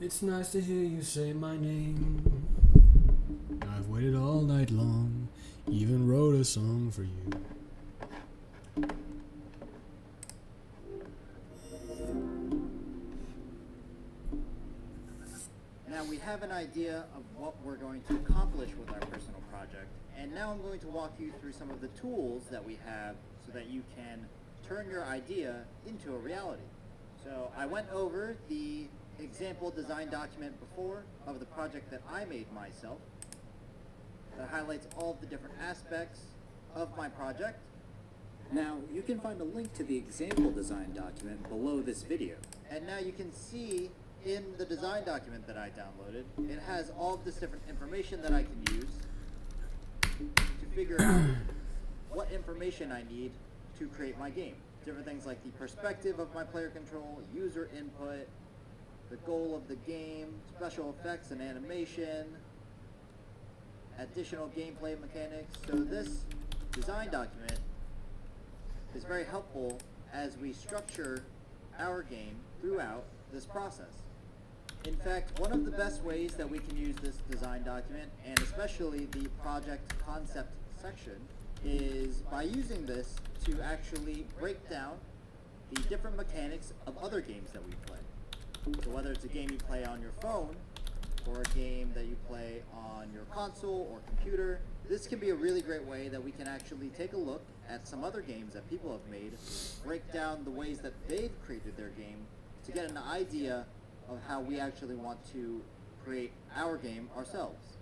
It's nice to hear you say my name. I've waited all night long, even wrote a song for you. Now we have an idea of what we're going to accomplish with our personal project, and now I'm going to walk you through some of the tools that we have so that you can turn your idea into a reality. So I went over the example design document before of the project that I made myself that highlights all of the different aspects of my project. Now you can find a link to the example design document below this video. And now you can see in the design document that I downloaded, it has all of this different information that I can use to figure out what information I need to create my game. Different things like the perspective of my player control, user input, the goal of the game, special effects and animation, additional gameplay mechanics. So this design document is very helpful as we structure our game throughout this process. In fact, one of the best ways that we can use this design document, and especially the project concept section, is by using this to actually break down the different mechanics of other games that we play. So whether it's a game you play on your phone, or a game that you play on your console or computer, this can be a really great way that we can actually take a look at some other games that people have made, break down the ways that they've created their game to get an idea of how we actually want to create our game ourselves.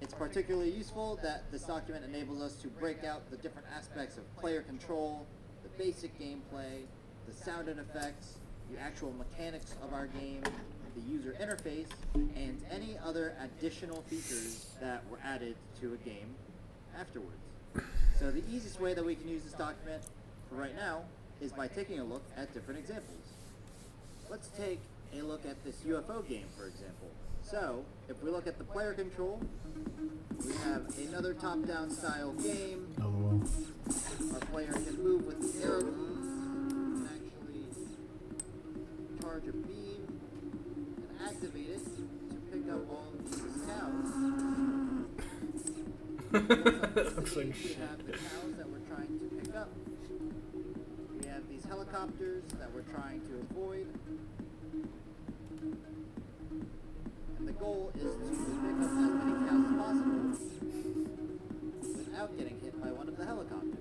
It's particularly useful that this document enables us to break out the different aspects of player control, the basic gameplay, the sound and effects, the actual mechanics of our game, the user interface, and any other additional features that were added to a game afterwards. So the easiest way that we can use this document for right now is by taking a look at different examples. Let's take a look at this UFO game, for example. So, if we look at the player control, we have another top-down style game. LOL. Our player can move with the arrow keys, can actually charge a beam and activate it to pick up all of these cows. Looks like We shit. have the cows that we're trying to pick up. We have these helicopters that we're trying to avoid. And the goal is to pick up as many cows as possible without getting hit by one of the helicopters.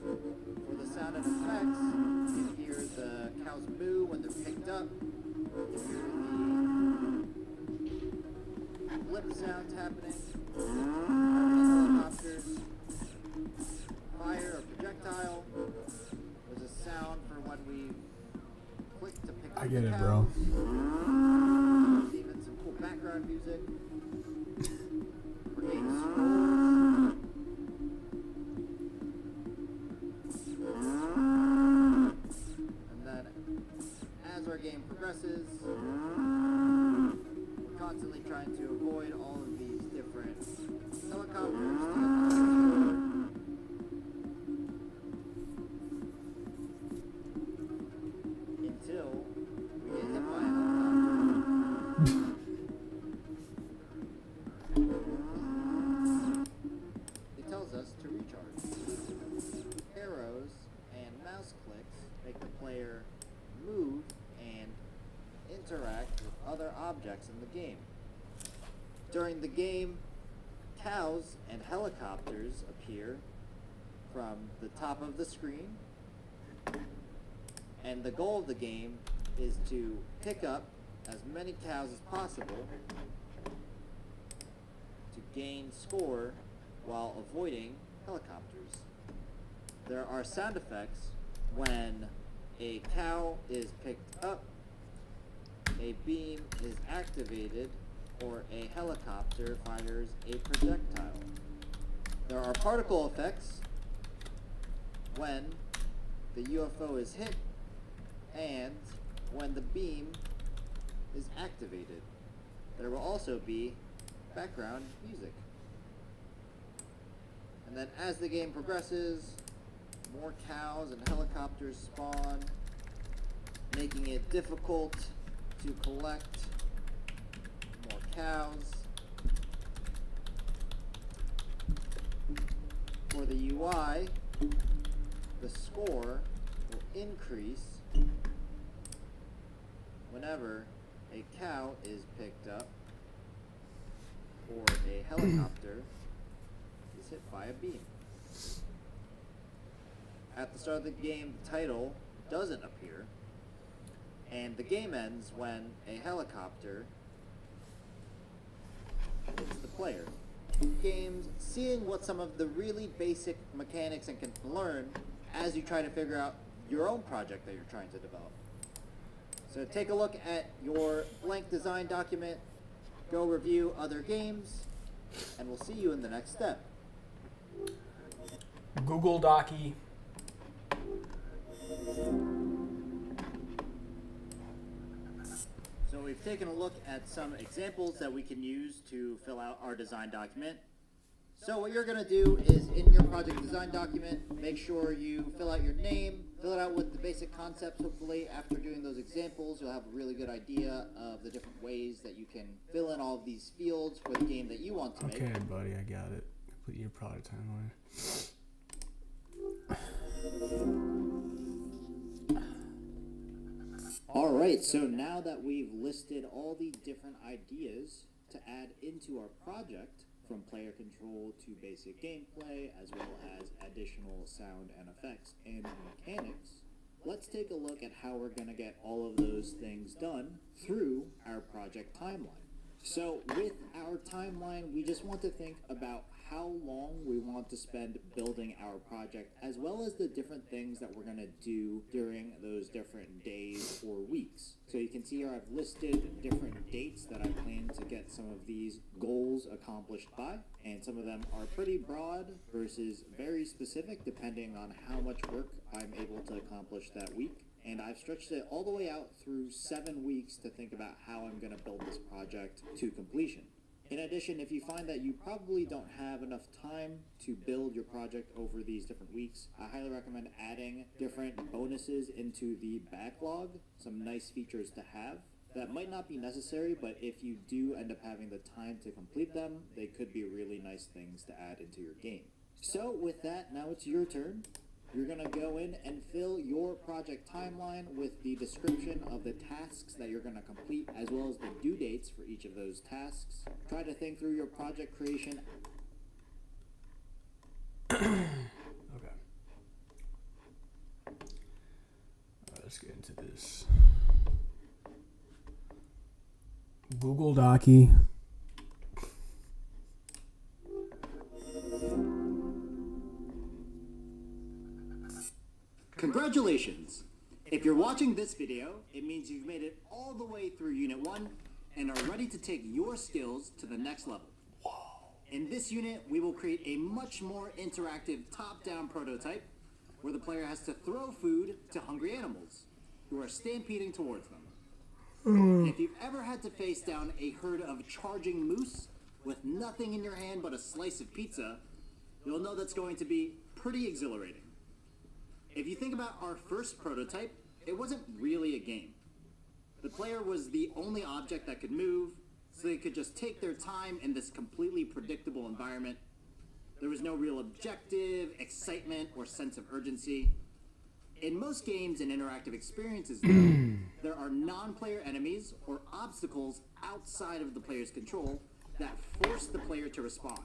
For the sound and effects, you can hear the cows moo when they're picked up. You hear the blip sounds happening. Helicopters. Fire or projectile. There's a sound for when we click to pick up I get the it, cows. bro. There's even some cool background music. We're getting scrolls. And then, as our game progresses, we're constantly trying to avoid all of these different helicopters to get the highest score. Until we get hit by a helicopter. It tells us to recharge. Arrows and mouse clicks make the player move and interact with other objects in the game. During the game, cows and helicopters appear from the top of the screen, and the goal of the game is to pick up as many cows as possible to gain score while avoiding helicopters. There are sound effects when a cow is picked up, a beam is activated, or a helicopter fires a projectile. There are particle effects when the UFO is hit and when the beam is activated. There will also be background music. And then as the game progresses, more cows and helicopters spawn, making it difficult to collect more cows. For the UI, the score will increase whenever a cow is picked up or a helicopter is hit by a beam. At the start of the game, the title doesn't appear, and the game ends when a helicopter hits the player. Games, seeing what some of the really basic mechanics and can learn as you try to figure out your own project that you're trying to develop. So take a look at your blank design document, go review other games, and we'll see you in the next step. Google Docky. So we've taken a look at some examples that we can use to fill out our design document. So what you're going to do is in your project design document, make sure you fill out your name, fill it out with the basic concepts. Hopefully after doing those examples, you'll have a really good idea of the different ways that you can fill in all of these fields for the game that you want to make. Okay, buddy, I got it. Complete your product timeline. Alright, so now that we've listed all the different ideas to add into our project, from player control to basic gameplay, as well as additional sound and effects and mechanics, let's take a look at how we're going to get all of those things done through our project timeline. So with our timeline, we just want to think about how long we want to spend building our project, as well as the different things that we're going to do during those different days or weeks. So you can see here I've listed different dates that I plan to get some of these goals accomplished by, and some of them are pretty broad versus very specific depending on how much work I'm able to accomplish that week. And I've stretched it all the way out through 7 weeks to think about how I'm going to build this project to completion. In addition, if you find that you probably don't have enough time to build your project over these different weeks, I highly recommend adding different bonuses into the backlog, some nice features to have. That might not be necessary, but if you do end up having the time to complete them, they could be really nice things to add into your game. So with that, now it's your turn. You're going to go in and fill your project timeline with the description of the tasks that you're going to complete, as well as the due dates for each of those tasks. Try to think through your project creation. Okay. Let's get into this. Google Docky. Congratulations! If you're watching this video, it means you've made it all the way through Unit 1 and are ready to take your skills to the next level. In this unit, we will create a much more interactive top-down prototype where the player has to throw food to hungry animals who are stampeding towards them. If you've ever had to face down a herd of charging moose with nothing in your hand but a slice of pizza, you'll know that's going to be pretty exhilarating. If you think about our first prototype, it wasn't really a game. The player was the only object that could move, so they could just take their time in this completely predictable environment. There was no real objective, excitement, or sense of urgency. In most games and interactive experiences, though, there are non-player enemies or obstacles outside of the player's control that force the player to respond.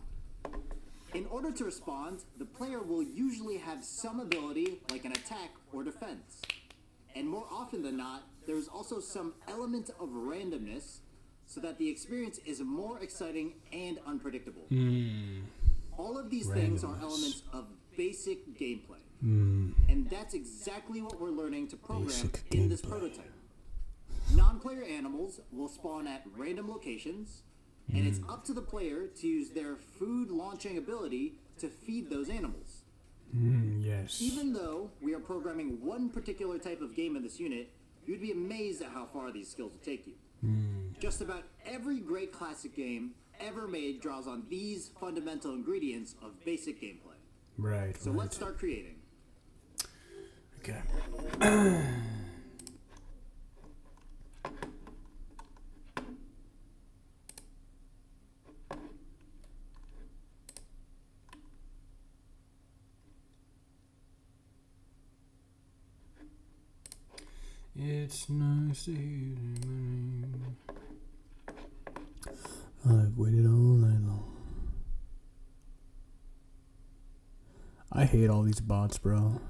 In order to respond, the player will usually have some ability like an attack or defense. And more often than not, there is also some element of randomness so that the experience is more exciting and unpredictable. All of these things are elements of basic gameplay. And that's exactly what we're learning to program in this prototype. Non-player animals will spawn at random locations, and it's up to the player to use their food launching ability to feed those animals. Yes. Even though we are programming one particular type of game in this unit, you'd be amazed at how far these skills will take you. Just about every great classic game ever made draws on these fundamental ingredients of basic gameplay. Right. So let's start creating. Okay. It's nice to hear my name. I've waited all night long. I hate all these bots, bro.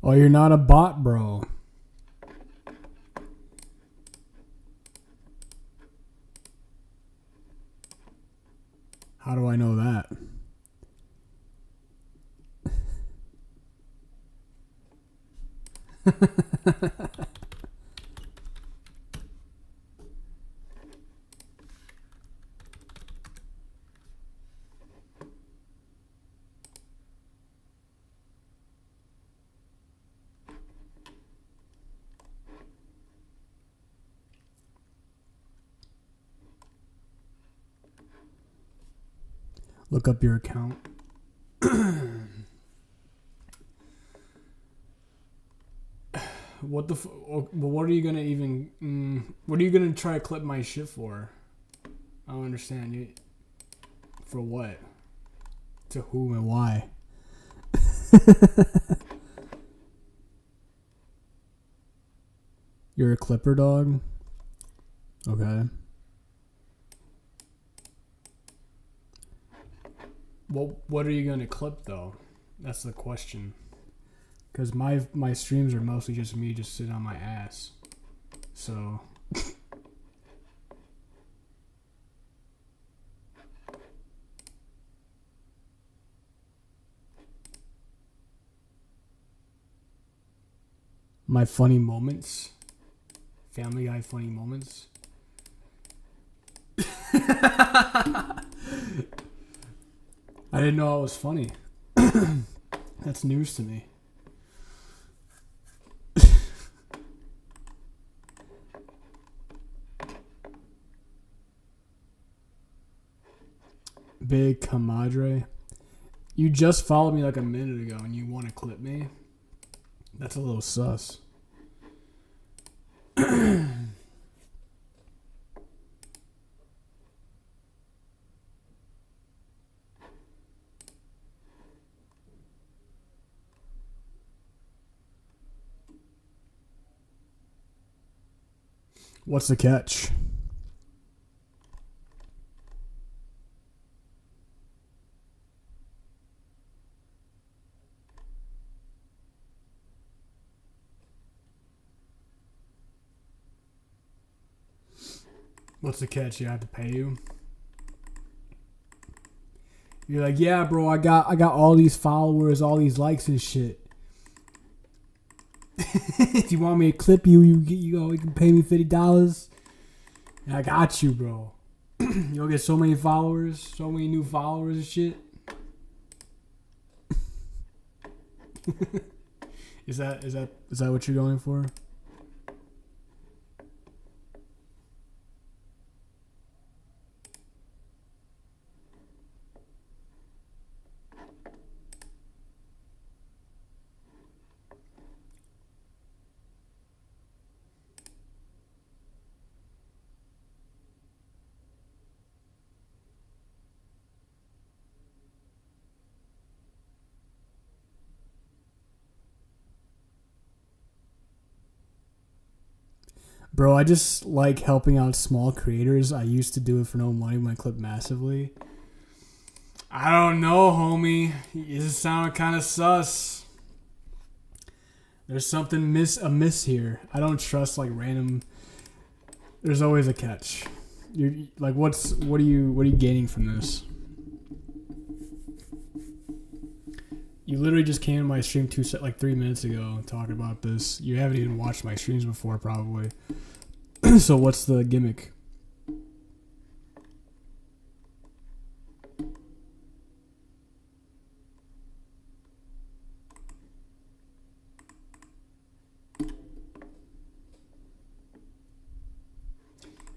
Oh, you're not a bot, bro. How do I know that? Look up your account. What the what are you gonna even what are you gonna try to clip my shit for? I don't understand you. For what? To whom and why? You're a clipper dog? Okay. What are you gonna clip though? That's the question. Cause my streams are mostly just me just sitting on my ass. So my funny moments. Family Guy funny moments. I didn't know I was funny. That's news to me. Big Comadre. You just followed me like a minute ago and you want to clip me? That's a little sus. What's the catch? What's the catch? You have to pay you? You're like, yeah, bro, I got all these followers, all these likes and shit. If you want me to clip you, you can pay me $50. And I got you, bro. You'll get so many followers, so many new followers and shit. Is that what you're going for? Bro, I just like helping out small creators. I used to do it for no money when I clipped massively. I don't know, homie. You just sound kind of sus. There's something amiss here. I don't trust like random. There's always a catch. You're like, what are you gaining from this? You literally just came to my stream 3 minutes ago talking about this. You haven't even watched my streams before, probably. So what's the gimmick?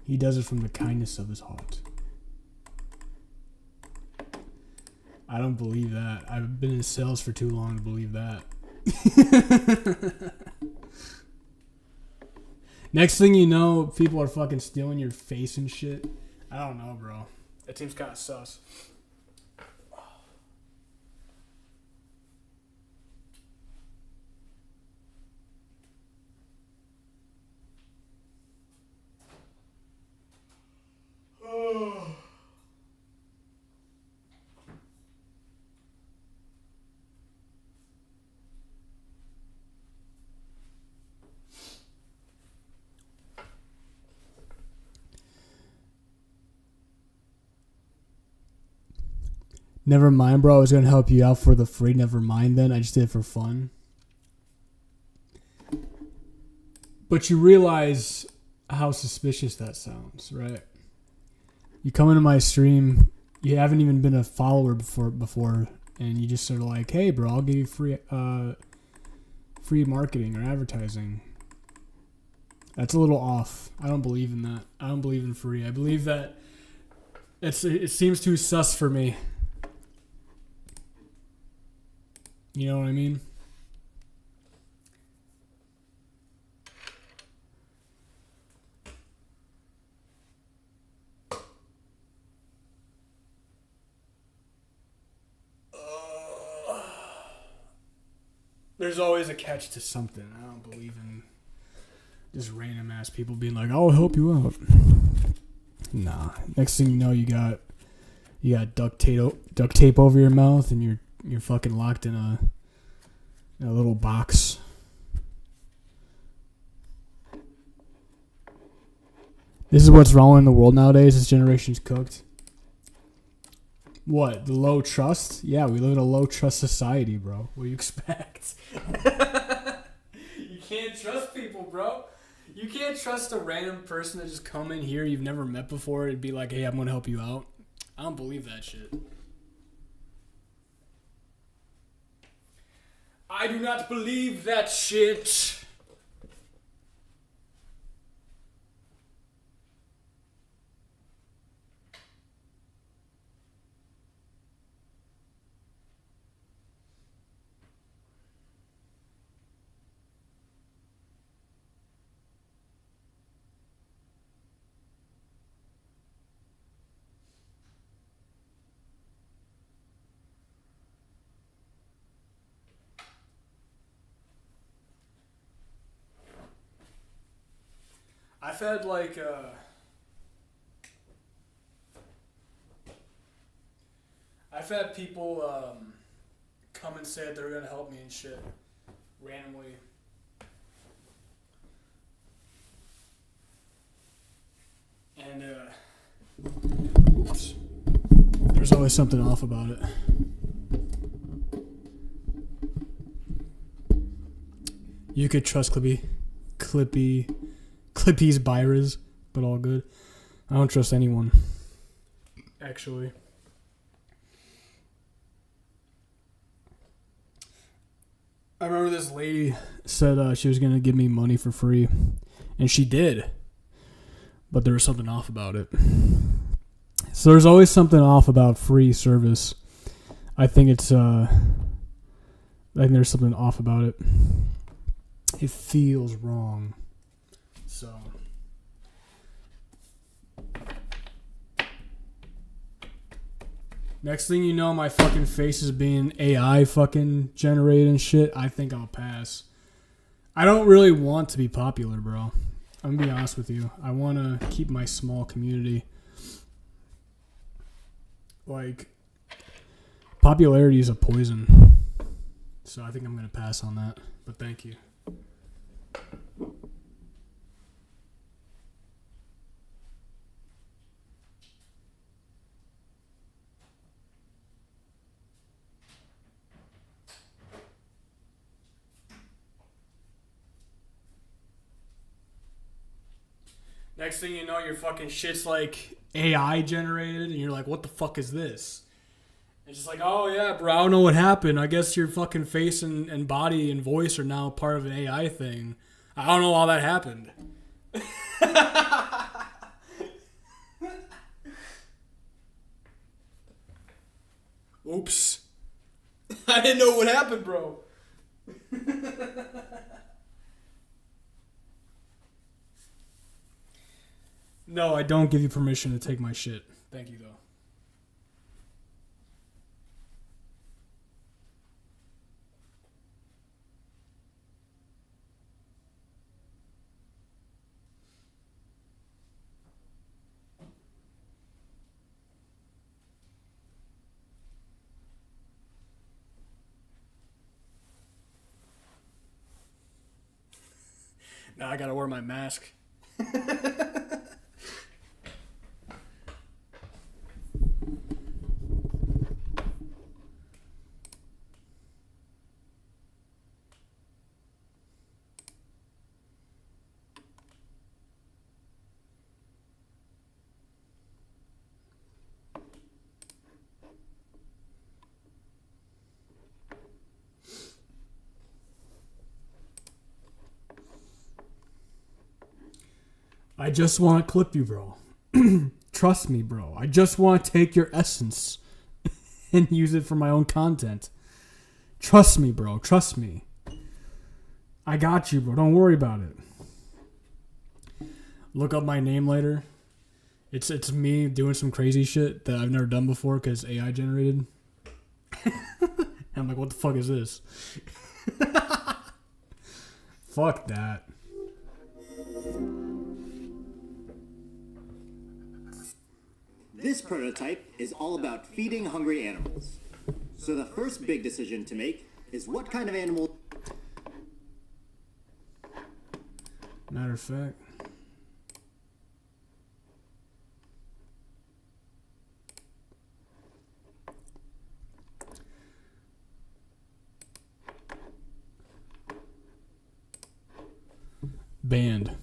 He does it from the kindness of his heart. I don't believe that. I've been in sales for too long to believe that. Next thing you know, people are fucking stealing your face and shit. I don't know, bro. That seems kind of sus. Never mind, bro. I was going to help you out for the free. Never mind then. I just did it for fun. But you realize how suspicious that sounds, right? You come into my stream, you haven't even been a follower before, and you just sort of like, hey, bro, I'll give you free marketing or advertising. That's a little off. I don't believe in that. I don't believe in free. I believe that it seems too sus for me. You know what I mean? There's always a catch to something. I don't believe in just random ass people being like, "I'll help you out." Nah. Next thing you know, you got duct tape over your mouth, and you're fucking locked in a little box. This is what's wrong in the world nowadays. This generation's cooked. What? The low trust? Yeah, we live in a low trust society, bro. What do you expect? You can't trust people, bro. You can't trust a random person to just come in here you've never met before and be like, hey, I'm going to help you out. I don't believe that shit. I do not believe that shit. I've had I've had people come and say that they're gonna help me and shit randomly. And there's always something off about it. You could trust Clippy's Byras, but all good. I don't trust anyone, actually. I remember this lady said she was going to give me money for free, and she did, but there was something off about it. So there's always something off about free service. I think there's something off about it. It feels wrong. So next thing you know, my fucking face is being AI fucking generated and shit. I think I'll pass. I don't really want to be popular, bro. I'm gonna be honest with you. I want to keep my small community. Like, popularity is a poison. So I think I'm gonna pass on that. But thank you. Next thing you know, your fucking shit's like AI generated, and you're like, what the fuck is this? It's just like, oh yeah, bro, I don't know what happened. I guess your fucking face and body and voice are now part of an AI thing. I don't know how that happened. Oops. I didn't know what happened, bro. No, I don't give you permission to take my shit. Thank you, though. Now I gotta wear my mask. I just want to clip you, bro. Trust me, bro. I just want to take your essence and use it for my own content. Trust me, bro. Trust me. I got you, bro. Don't worry about it. Look up my name later. It's me doing some crazy shit that I've never done before because AI generated. And I'm like, what the fuck is this? Fuck that. This prototype is all about feeding hungry animals. So the first big decision to make is what kind of animal... Matter of fact. Banned.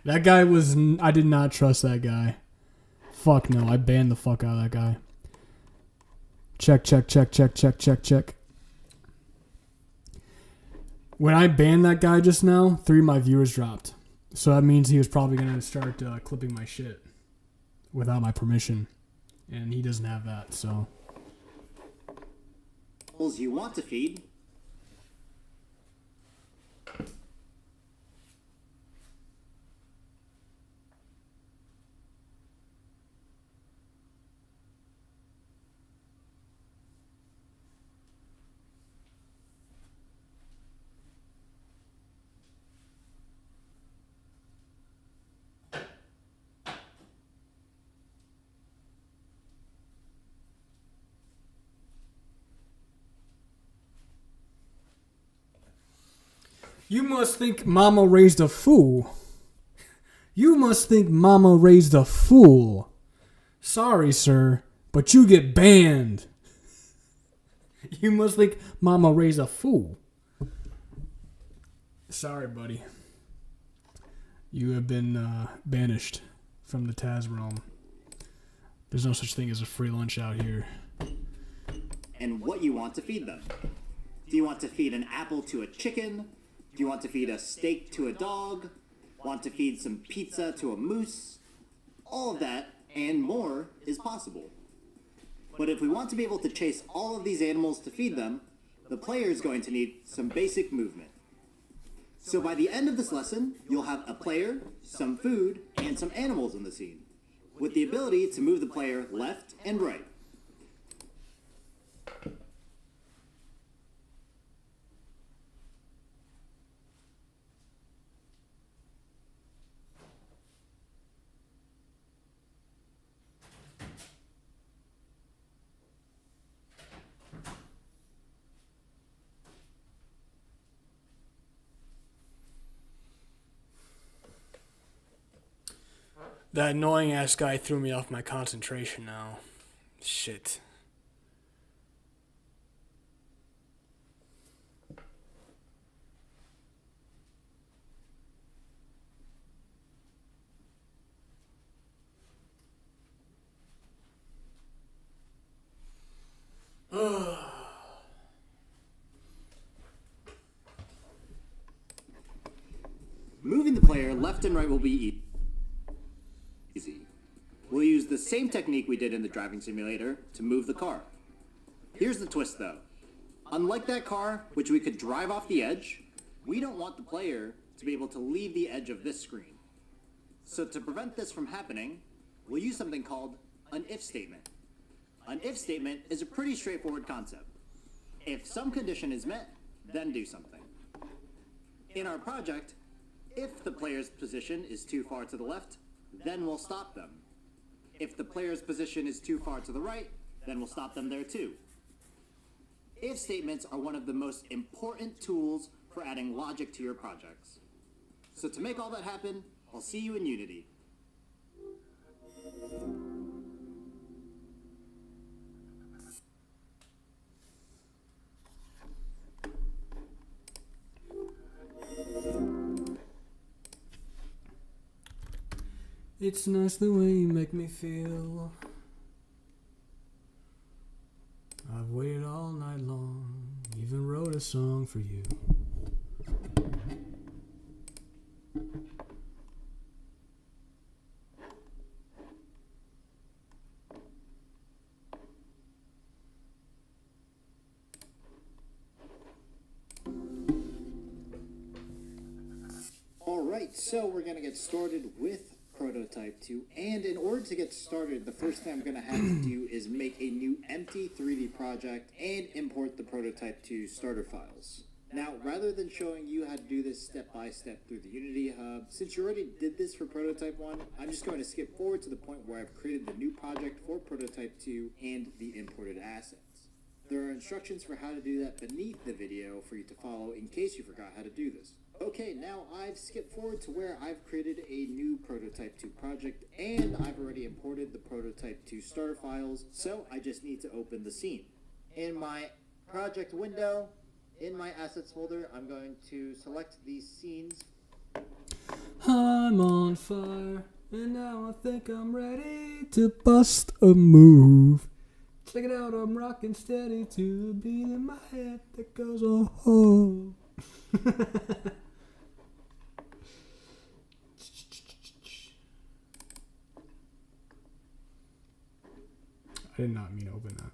That guy was... I did not trust that guy. Fuck no. I banned the fuck out of that guy. Check, check, check, check, check, check, check. When I banned that guy just now, 3 of my viewers dropped. So that means he was probably going to start clipping my shit without my permission. And he doesn't have that, so... you want to feed... You must think Mama raised a fool. You must think Mama raised a fool. Sorry, sir, but you get banned. You must think Mama raised a fool. Sorry, buddy. You have been banished from the Taz realm. There's no such thing as a free lunch out here. And what you want to feed them. Do you want to feed an apple to a chicken? Do you want to feed a steak to a dog? Want to feed some pizza to a moose? All of that and more is possible. But if we want to be able to chase all of these animals to feed them, the player is going to need some basic movement. So by the end of this lesson, you'll have a player, some food, and some animals in the scene, with the ability to move the player left and right. That annoying ass guy threw me off my concentration now. Shit. Moving the player left and right will be easy. we'll use the same technique we did in the driving simulator to move the car. Here's the twist though. Unlike that car, which we could drive off the edge, we don't want the player to be able to leave the edge of this screen. So to prevent this from happening, we'll use something called an if statement. An if statement is a pretty straightforward concept. If some condition is met, then do something. In our project, if the player's position is too far to the left, then we'll stop them. If the player's position is too far to the right, then we'll stop them there too. If statements are one of the most important tools for adding logic to your projects. So to make all that happen, I'll see you in Unity. It's nice the way you make me feel. I've waited all night long, even wrote a song for you. Alright, so we're going to get started with Prototype 2, and in order to get started, the first thing I'm going to have to do is make a new empty 3D project and import the Prototype 2 starter files. Now, rather than showing you how to do this step by step through the Unity Hub, since you already did this for Prototype 1, I'm just going to skip forward to the point where I've created the new project for Prototype 2 and the imported assets. There are instructions for how to do that beneath the video for you to follow in case you forgot how to do this. Okay, now I've skipped forward to where I've created a new Prototype 2 project, and I've already imported the Prototype 2 starter files, so I just need to open the scene. In my project window, in my assets folder, I'm going to select these scenes. I'm on fire, and now I think I'm ready to bust a move. Check it out, I'm rocking steady to the beat in my head that goes, oh, oh. I did not mean to open that.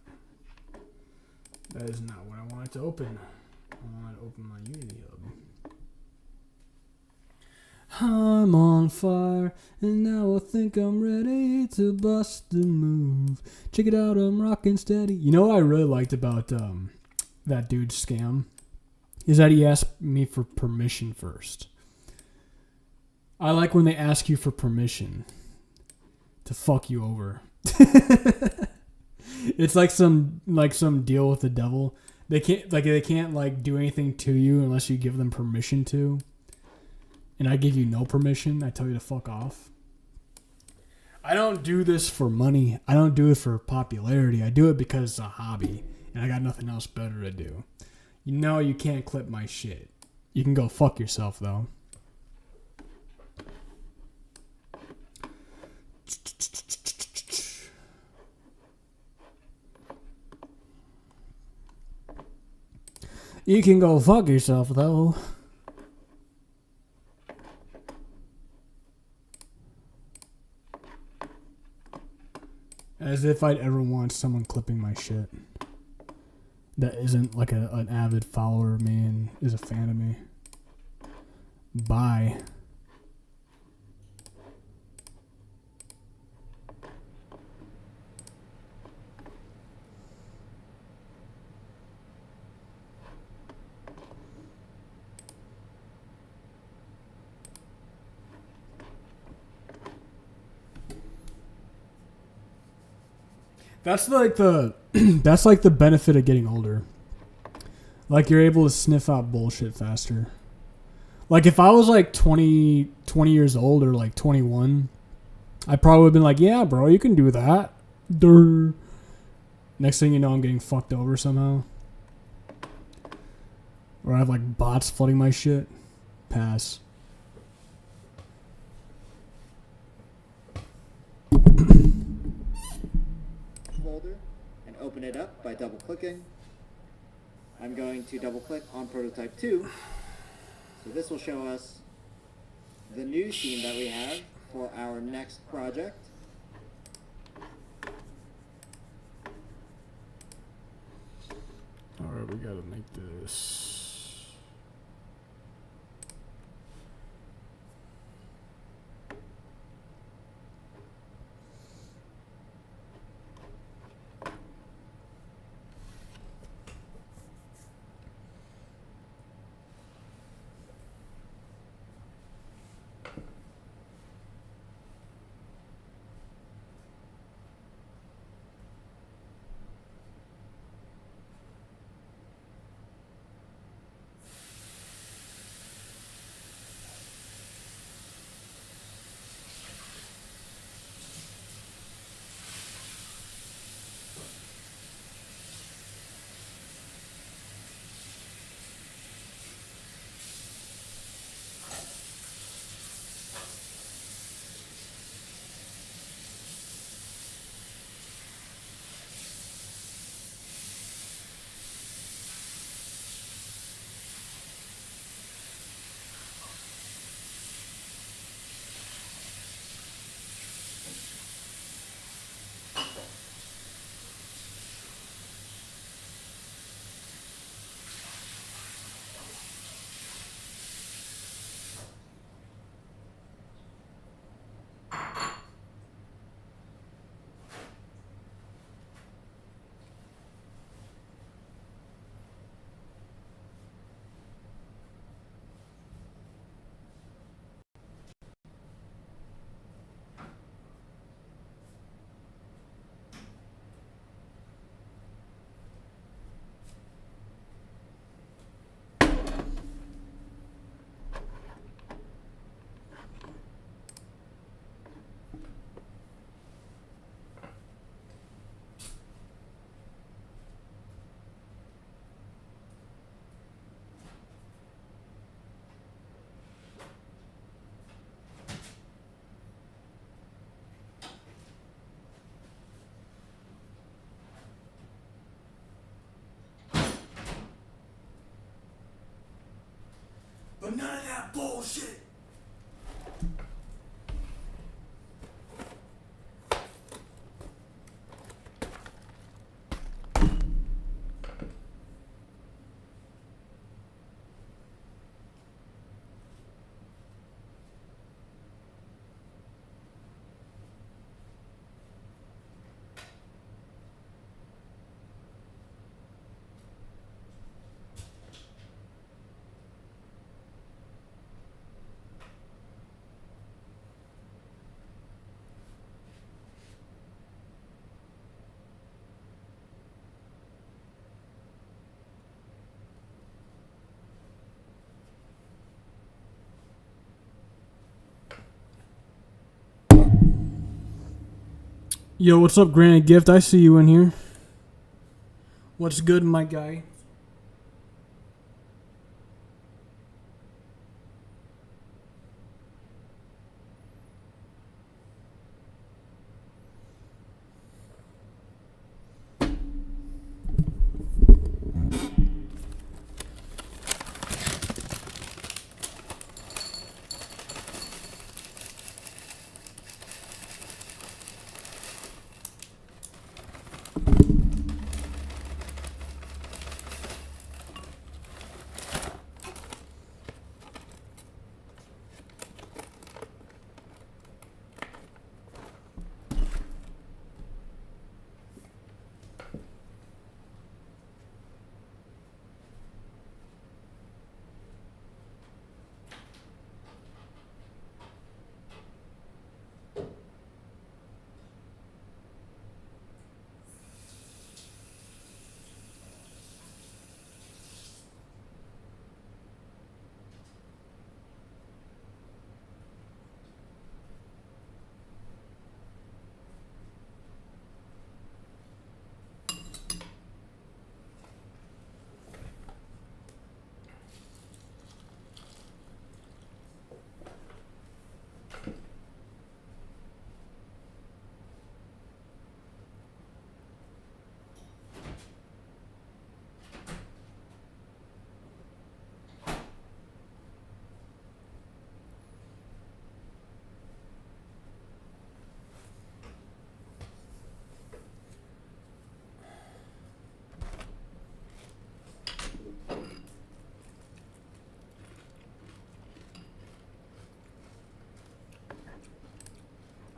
That is not what I wanted to open. I wanted to open my Unity Hub. I'm on fire, and now I think I'm ready to bust the move. Check it out, I'm rocking steady. You know what I really liked about that dude's scam? Is that he asked me for permission first. I like when they ask you for permission to fuck you over. It's like some deal with the devil. They can't do anything to you unless you give them permission to. And I give you no permission. I tell you to fuck off. I don't do this for money. I don't do it for popularity. I do it because it's a hobby and I got nothing else better to do. You know you can't clip my shit. You can go fuck yourself though. You can go fuck yourself, though. As if I'd ever want someone clipping my shit that isn't like an avid follower of me and is a fan of me. Bye. That's like the benefit of getting older. Like you're able to sniff out bullshit faster. Like if I was like 20 years old or like 21, I probably would have been like, yeah, bro, you can do that. Durr. Next thing you know, I'm getting fucked over somehow. Or I have like bots flooding my shit. Pass. Folder and open it up by double clicking. I'm going to double click on Prototype 2. So this will show us the new scene that we have for our next project. we gotta make this. But none of that bullshit. Yo, what's up, Granite Gift? I see you in here. What's good, my guy?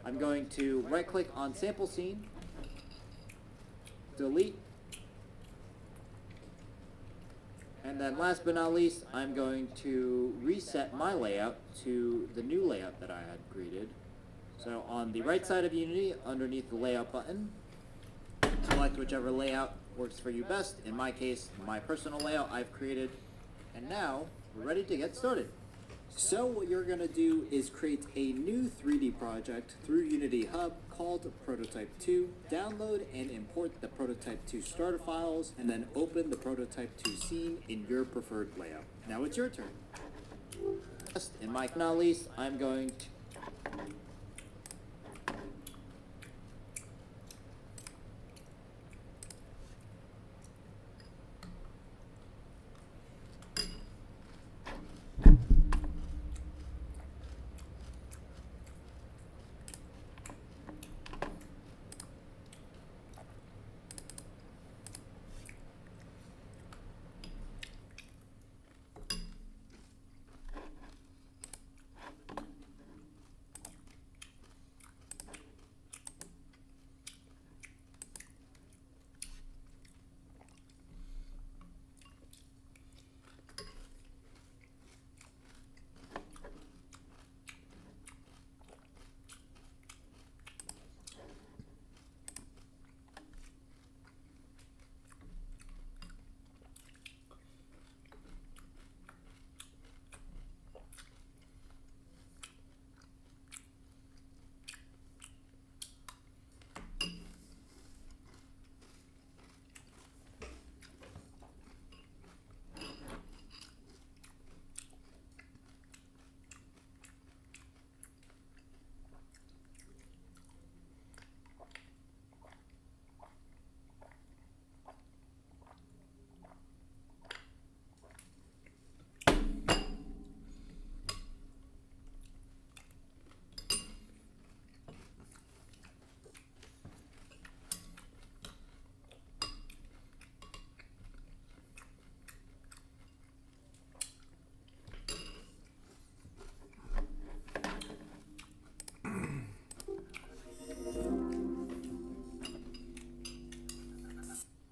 I'm going to right click on sample scene, delete, and then last but not least, I'm going to reset my layout to the new layout that I had created. So on the right side of Unity, underneath the layout button, select whichever layout works for you best. In my case, my personal layout I've created. And now, we're ready to get started. So what you're going to do is create a new 3D project through Unity Hub called Prototype 2, download and import the Prototype 2 starter files, and then open the Prototype 2 scene in your preferred layout. Now it's your turn. In my not least, I'm going to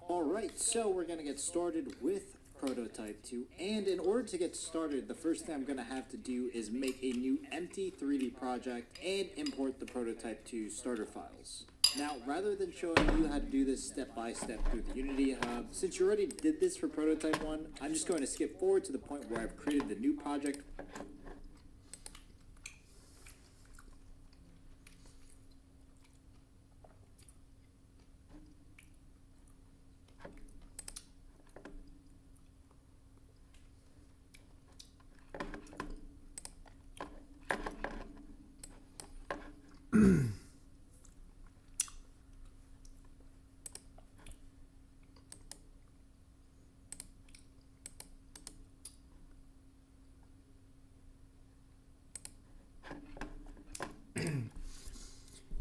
Alright, so we're going to get started with Prototype 2, and in order to get started, the first thing I'm going to have to do is make a new empty 3D project and import the Prototype 2 starter files. Now, rather than showing you how to do this step by step through the Unity Hub, since you already did this for Prototype 1, I'm just going to skip forward to the point where I've created the new project.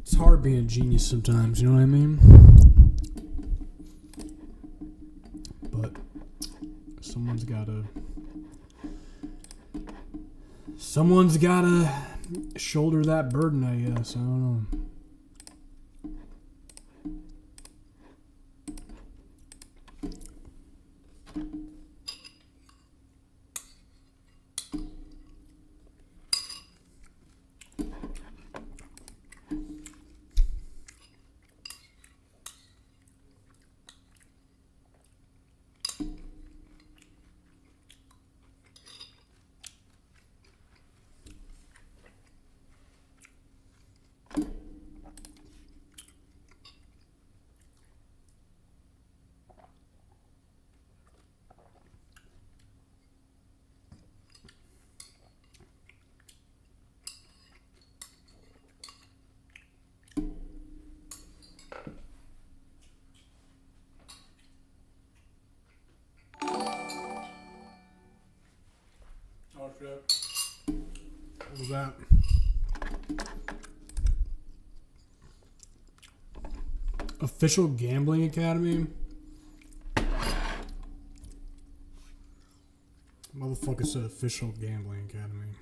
It's hard being a genius sometimes, you know what I mean? But someone's gotta shoulder that burden, I guess. I don't know. Oh shit. What was that? Official Gambling Academy? Motherfucker said Official Gambling Academy.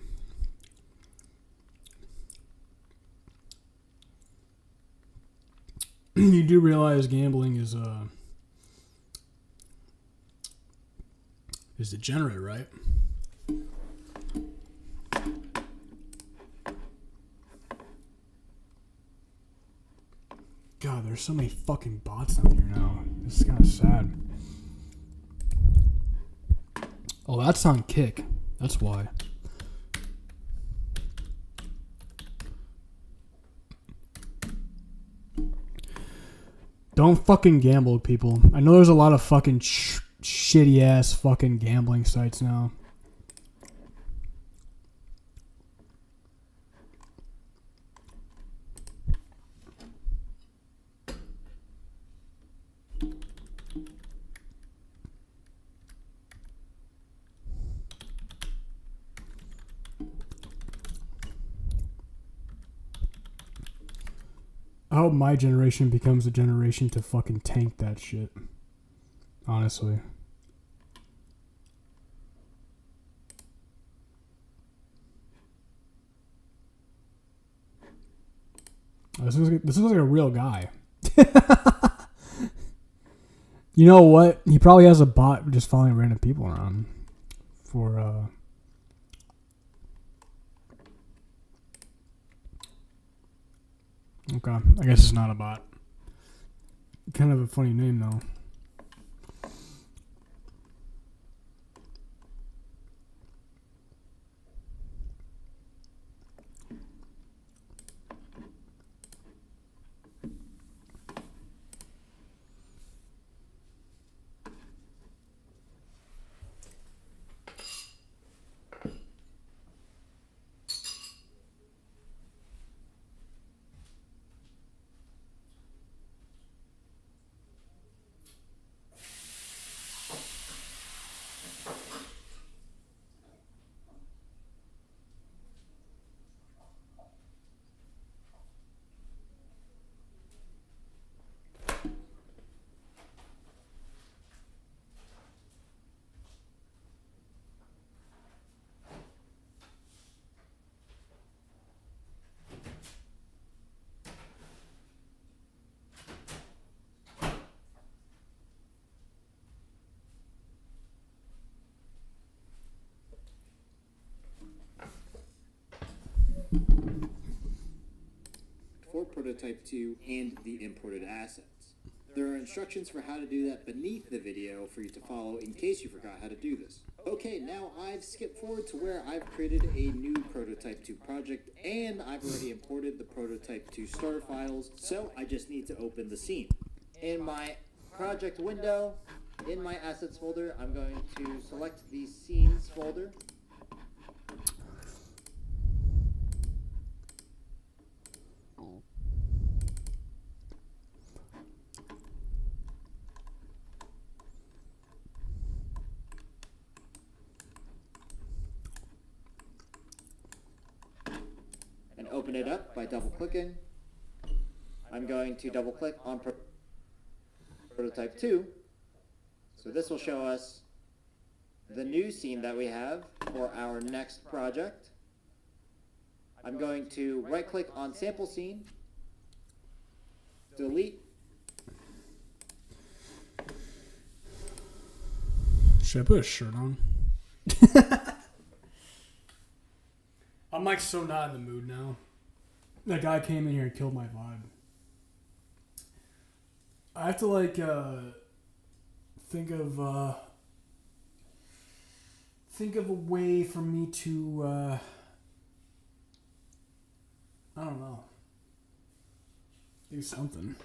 You do realize gambling is degenerate, right? God, there's so many fucking bots out here now. This is kind of sad. Oh, that's on Kick. That's why. Don't fucking gamble, people. I know there's a lot of fucking shitty ass fucking gambling sites now. I hope my generation becomes a generation to fucking tank that shit. Honestly. This looks like a real guy. You know what? He probably has a bot just following random people around for Okay, I guess it's not a bot. Kind of a funny name though. For Prototype 2 and the imported assets. There are instructions for how to do that beneath the video for you to follow in case you forgot how to do this. Okay, now I've skipped forward to where I've created a new Prototype 2 project and I've already imported the Prototype 2 starter files, so I just need to open the scene. In my project window, in my assets folder, I'm going to select the scenes folder. And open it up by double clicking. I'm going to double click on Prototype 2. So this will show us the new scene that we have for our next project. I'm going to right click on sample scene, delete. Should I put a shirt on? I'm like so not in the mood now. That guy came in here and killed my vibe. I have to like think of a way for me to I don't know. Do something.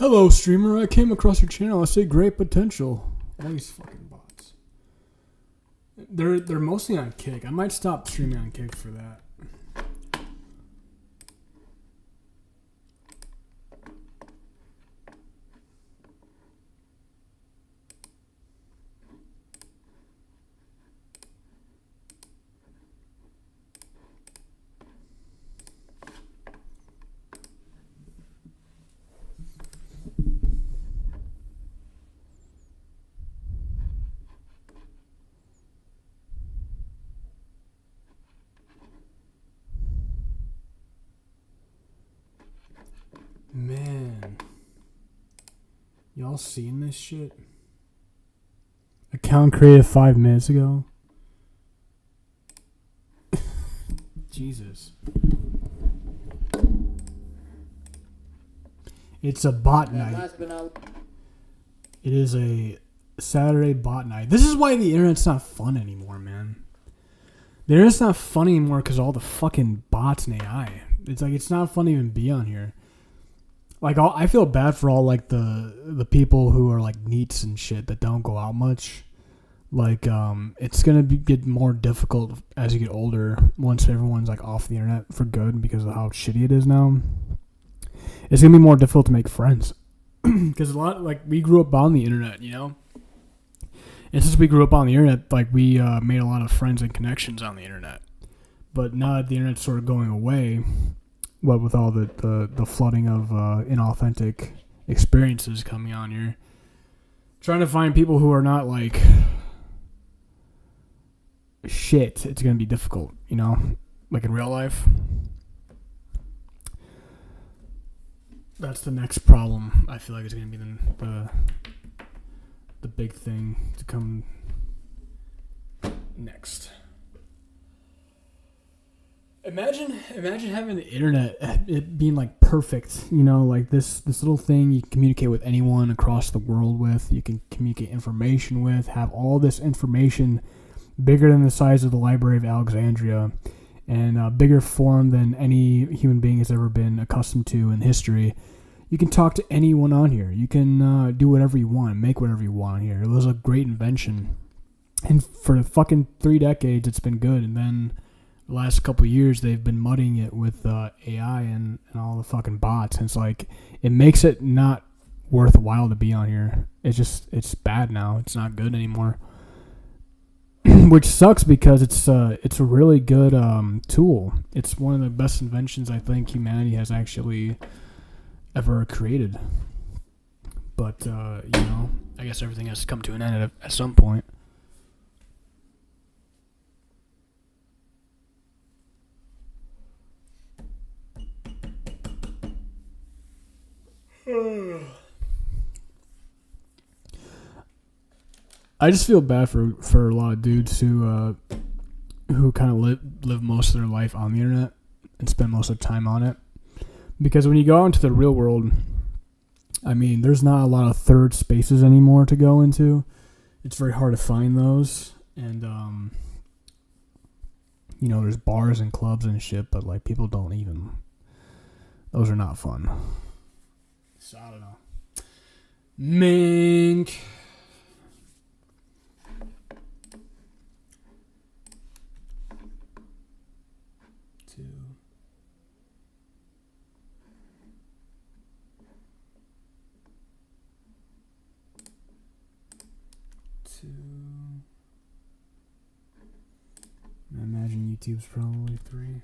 Hello, streamer. I came across your channel. I see great potential. All these fucking bots. They're mostly on Kick. I might stop streaming on Kick for that. Man. Y'all seen this shit? Account created 5 minutes ago. Jesus. It's a bot night. It is a Saturday bot night. This is why the internet's not fun anymore, man. The internet's not fun anymore because all the fucking bots and AI. It's like it's not fun to even be on here. Like I feel bad for all like the people who are like NEETs and shit that don't go out much. Like it's gonna get more difficult as you get older once everyone's like off the internet for good because of how shitty it is now. It's gonna be more difficult to make friends because a lot like we grew up on the internet, you know. And since we grew up on the internet, like we made a lot of friends and connections on the internet. But now that the internet's sort of going away, what with all the flooding of inauthentic experiences coming on here, trying to find people who are not like shit, it's going to be difficult, you know, like in real life. That's the next problem. I feel like it's going to be the big thing to come next. Imagine having the internet, it being like perfect, you know, like this little thing you can communicate with anyone across the world with, you can communicate information with, have all this information bigger than the size of the Library of Alexandria and a bigger form than any human being has ever been accustomed to in history. You can talk to anyone on here. You can do whatever you want, make whatever you want here. It was a great invention. And for fucking 3 decades, it's been good. And then the last couple of years, they've been mudding it with AI and all the fucking bots. And it's like, it makes it not worthwhile to be on here. It's bad now. It's not good anymore. Which sucks because it's a really good tool. It's one of the best inventions I think humanity has actually ever created. But, you know, I guess everything has to come to an end at some point. I just feel bad for a lot of dudes who kind of live most of their life on the internet and spend most of their time on it. Because when you go out into the real world, I mean, there's not a lot of third spaces anymore to go into. It's very hard to find those. And, you know, there's bars and clubs and shit, but, like, people don't even... Those are not fun. So, I don't know. Mink. I imagine YouTube's probably 3.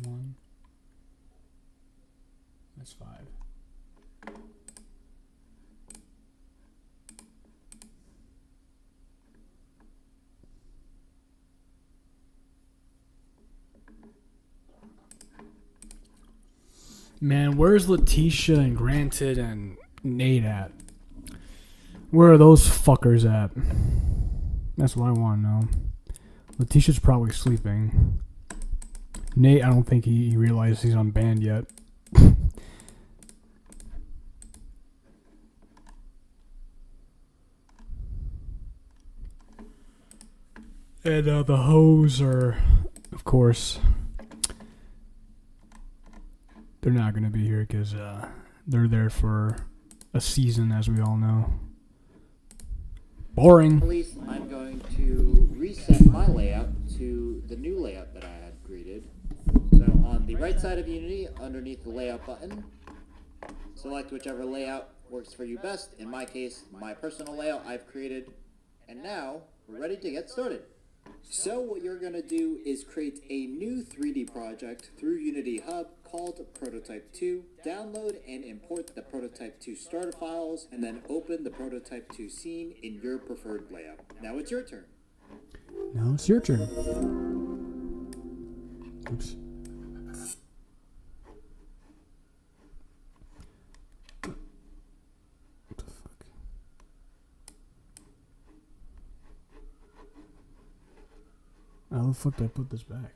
One. That's 5. Man, where's Letitia and Granted and Nate at? Where are those fuckers at? That's what I want to know. Letitia's probably sleeping. Nate, I don't think he realizes he's unbanned yet. And the hoes are, of course, they're not going to be here because they're there for a season, as we all know. Boring. Police, I'm going to reset my layout to the new layout that I had created. So on the right side of Unity, underneath the layout button, select whichever layout works for you best. In my case, my personal layout I've created. And now, we're ready to get started. So what you're going to do is create a new 3D project through Unity Hub called Prototype 2, download and import the Prototype 2 starter files, and then open the Prototype 2 scene in your preferred layout. Now it's your turn. Now it's your turn. Oops. What the fuck? How the fuck did I put this back?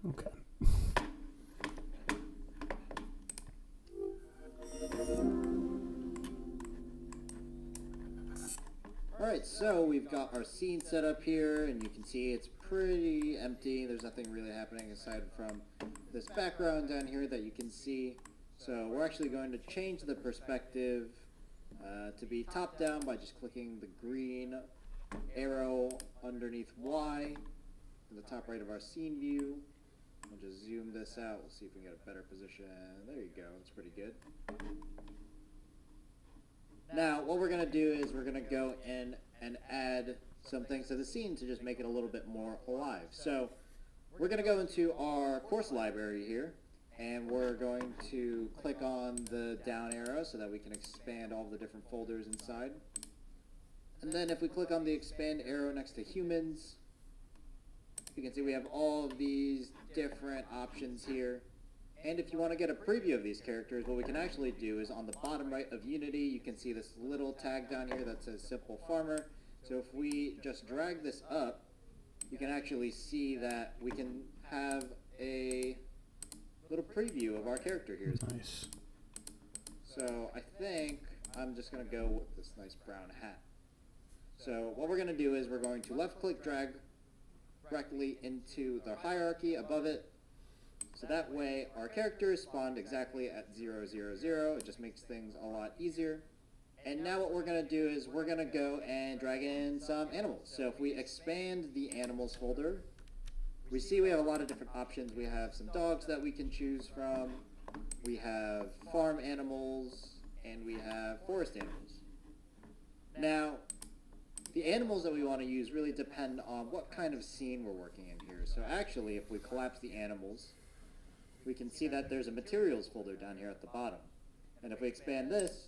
Okay. Alright, so we've got our scene set up here, and you can see it's pretty empty. There's nothing really happening aside from this background down here that you can see. So we're actually going to change the perspective to be top down by just clicking the green arrow underneath Y in the top right of our scene view. We'll just zoom this out. We'll see if we can get a better position. There you go. That's pretty good. Now, what we're going to do is we're going to go in and add some things to the scene to just make it a little bit more alive. So, we're going to go into our course library here, and we're going to click on the down arrow so that we can expand all the different folders inside. And then if we click on the expand arrow next to humans, you can see we have all of these different options here. And if you want to get a preview of these characters, what we can actually do is on the bottom right of Unity, you can see this little tag down here that says Simple Farmer. So if we just drag this up, you can actually see that we can have a little preview of our character here. Nice. So I think I'm just going to go with this nice brown hat. So what we're going to do is we're going to left click drag directly into the hierarchy above it. So that way our characters spawned exactly at 0, 0, 0. It just makes things a lot easier. And now what we're going to do is we're going to go and drag in some animals. So if we expand the animals folder, we see we have a lot of different options. We have some dogs that we can choose from. We have farm animals, and we have forest animals. Now, the animals that we want to use really depend on what kind of scene we're working in here. So actually, if we collapse the animals, we can see that there's a materials folder down here at the bottom. And if we expand this,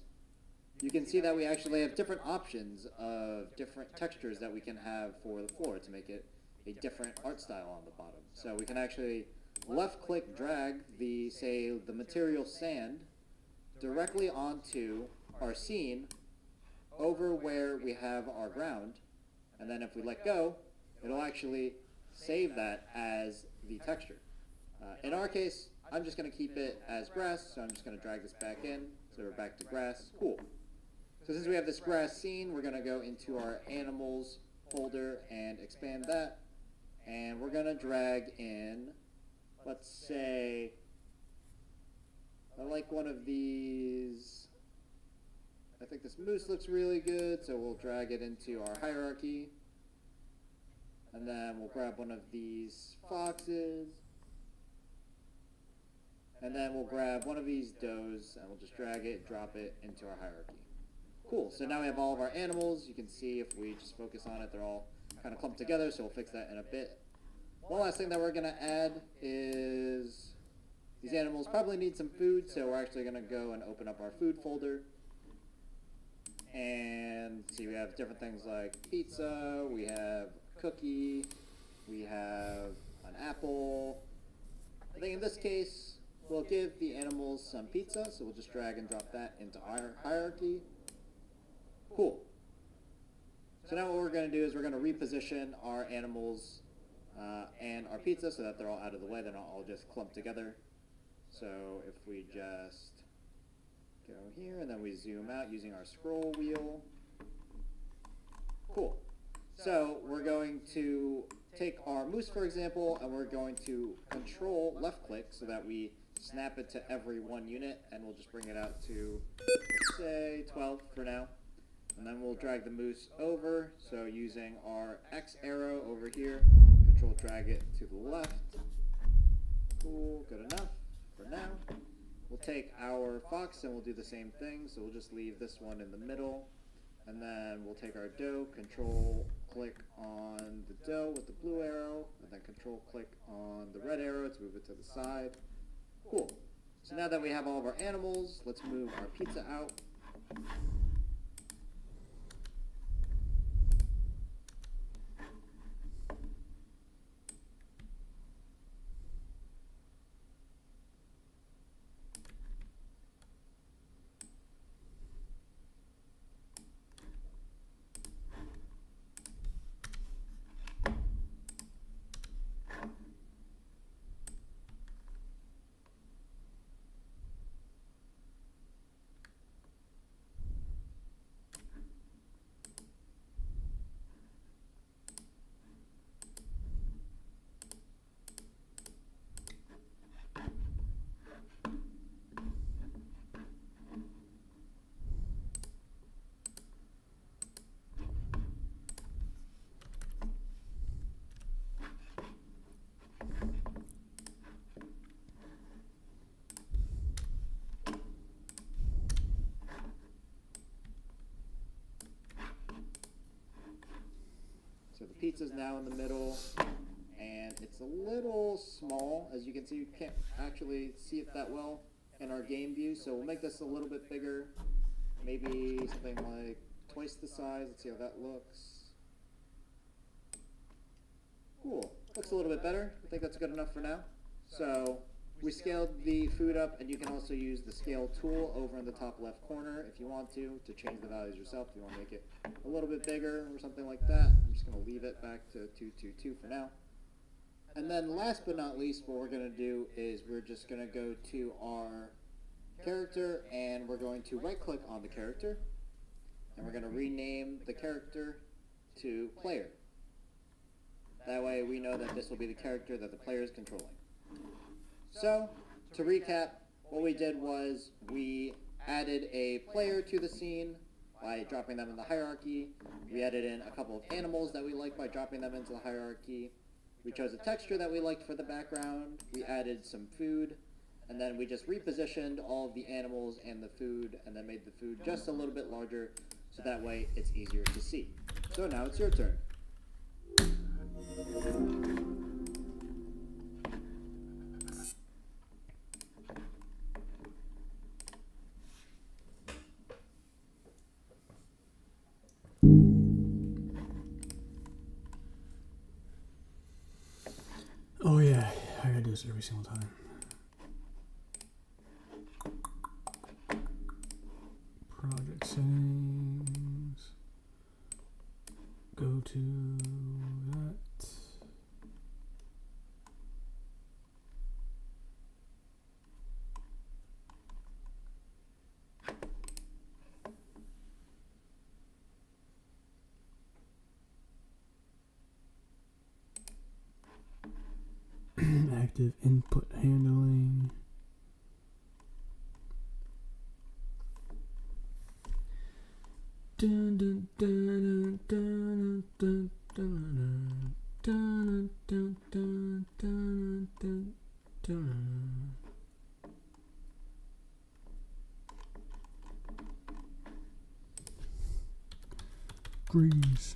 you can see that we actually have different options of different textures that we can have for the floor to make it a different art style on the bottom. So we can actually left click drag the material sand directly onto our scene over where we have our ground. And then if we let go, it'll actually save that as the texture. In our case, I'm just going to keep it as grass, so I'm just going to drag this back in. So we're back to grass. Cool. So since we have this grass scene, we're going to go into our animals folder and expand that. And we're going to drag in, let's say, I like one of these. I think this moose looks really good, so we'll drag it into our hierarchy. And then we'll grab one of these foxes. And then we'll grab one of these does, and we'll just drag it, drop it into our hierarchy. Cool, so now we have all of our animals. You can see if we just focus on it, they're all kind of clumped together, so we'll fix that in a bit. One last thing that we're going to add is these animals probably need some food, so we're actually going to go and open up our food folder. And see, we have different things like pizza, we have cookie, we have an apple. I think in this case, we'll give the animals some pizza, so we'll just drag and drop that into our hierarchy. Cool. So now what we're going to do is we're going to reposition our animals and our pizza so that they're all out of the way. They're not all just clumped together. So if we just go here and then we zoom out using our scroll wheel. Cool. So we're going to take our moose, for example, and we're going to control left click so that we snap it to every one unit, and we'll just bring it out to, let's say, 12 for now. And then we'll drag the moose over, so using our X arrow over here, control drag it to the left. Cool, good enough for now. We'll take our fox and we'll do the same thing, so we'll just leave this one in the middle. And then we'll take our doe, control click on the doe with the blue arrow, and then control click on the red arrow to move it to the side. Cool. So now that we have all of our animals, let's move our pizza out. So the pizza's now in the middle, and it's a little small. As you can see, you can't actually see it that well in our game view, so we'll make this a little bit bigger, maybe something like twice the size. Let's see how that looks. Cool, looks a little bit better. I think that's good enough for now. So we scaled the food up, and you can also use the scale tool over in the top left corner if you want to change the values yourself. If you want to make it a little bit bigger or something like that. I'm just going to leave it back to 222 for now. And then last but not least, what we're going to do is we're just going to go to our character, and we're going to right click on the character, and we're going to rename the character to player. That way we know that this will be the character that the player is controlling. So, to recap, what we did was we added a player to the scene by dropping them in the hierarchy. We added in a couple of animals that we liked by dropping them into the hierarchy. We chose a texture that we liked for the background. We added some food, and then we just repositioned all of the animals and the food, and then made the food just a little bit larger, so that way it's easier to see. So now it's your turn. Oh yeah, I gotta do this every single time. Project settings. Go to that. Active input handling. Dun, dun, dun, dun, dun, dun, dun, dun, dun, dun, dun, dun. Grease.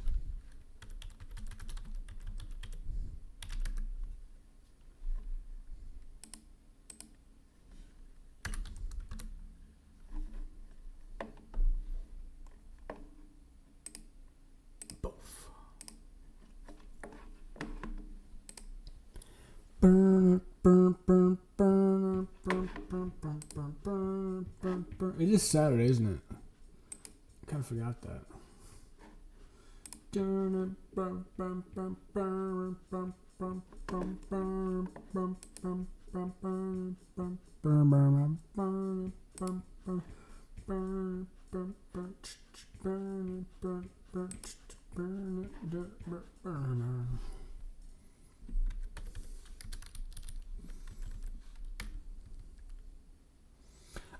Burn, burn, burn, burn, burn, is Saturday, isn't it? I kind of forgot that.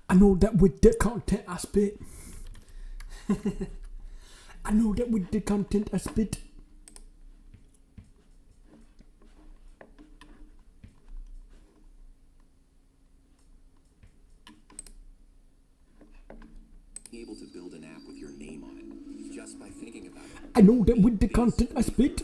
I know that with the content I spit. I know that with the content I spit. Able to build an app with your name on it just by thinking about it. I know that with the content I spit.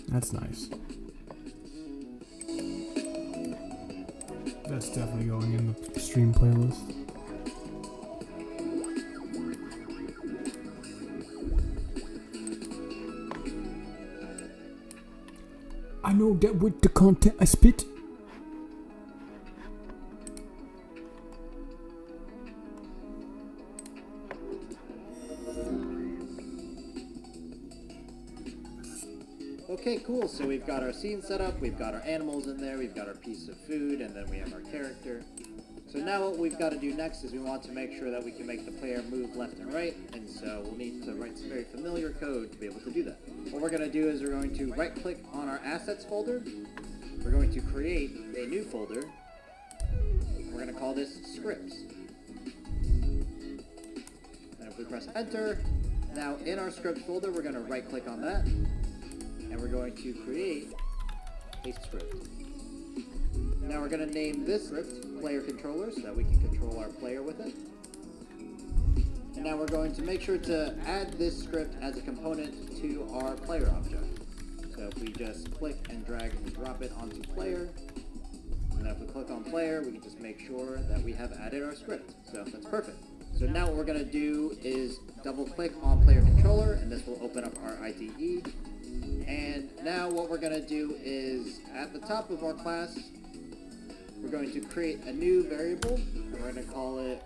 That's nice. That's definitely going in the stream playlist. I know that with the content I spit. Okay, cool. So we've got our scene set up, we've got our animals in there, we've got our piece of food, and then we have our character. So now what we've got to do next is we want to make sure that we can make the player move left and right, and so we'll need to write some very familiar code to be able to do that. What we're going to do is we're going to right-click on our assets folder, we're going to create a new folder, and we're going to call this scripts. And if we press enter, now in our scripts folder we're going to right-click on that, and we're going to create a script. Now we're going to name this script player controller so that we can control our player with it. And now we're going to make sure to add this script as a component to our player object. So if we just click and drag and drop it onto player, and then if we click on player, we can just make sure that we have added our script. So that's perfect. So now what we're going to do is double click on player controller, and this will open up our IDE. And now what we're going to do is at the top of our class, we're going to create a new variable, and we're going to call it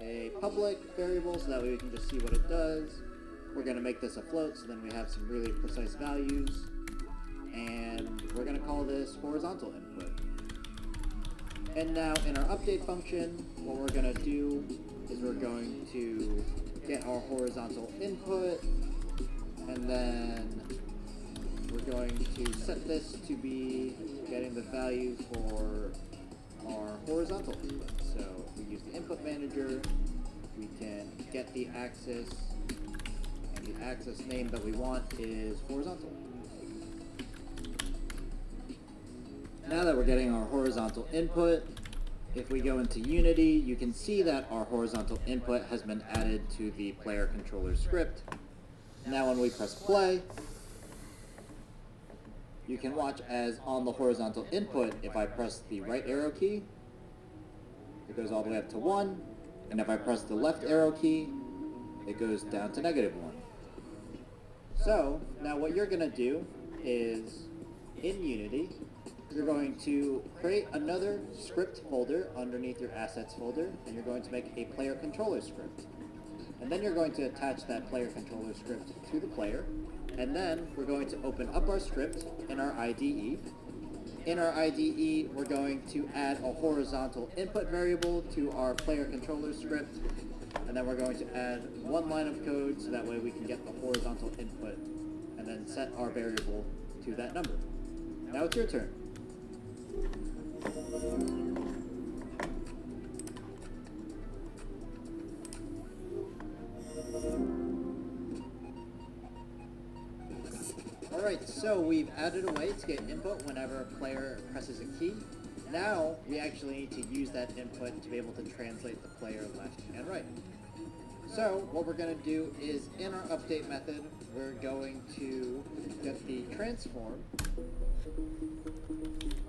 a public variable so that way we can just see what it does. We're going to make this a float so then we have some really precise values, and we're going to call this horizontal input. And now in our update function, what we're going to do is we're going to get our horizontal input, and then we're going to set this to be getting the value for our horizontal input. So if we use the input manager, we can get the axis, and the axis name that we want is horizontal. Now that we're getting our horizontal input, if we go into Unity, you can see that our horizontal input has been added to the player controller script. Now when we press play, you can watch as on the horizontal input, if I press the right arrow key, it goes all the way up to 1, and if I press the left arrow key, it goes down to -1. So, now what you're going to do is, in Unity, you're going to create another script folder underneath your assets folder, and you're going to make a player controller script. And then you're going to attach that player controller script to the player, and then we're going to open up our script in our IDE. In our IDE, we're going to add a horizontal input variable to our player controller script, and then we're going to add one line of code so that way we can get the horizontal input, and then set our variable to that number. Now it's your turn. Alright, so we've added a way to get input whenever a player presses a key. Now, we actually need to use that input to be able to translate the player left and right. So what we're going to do is in our update method, we're going to get the transform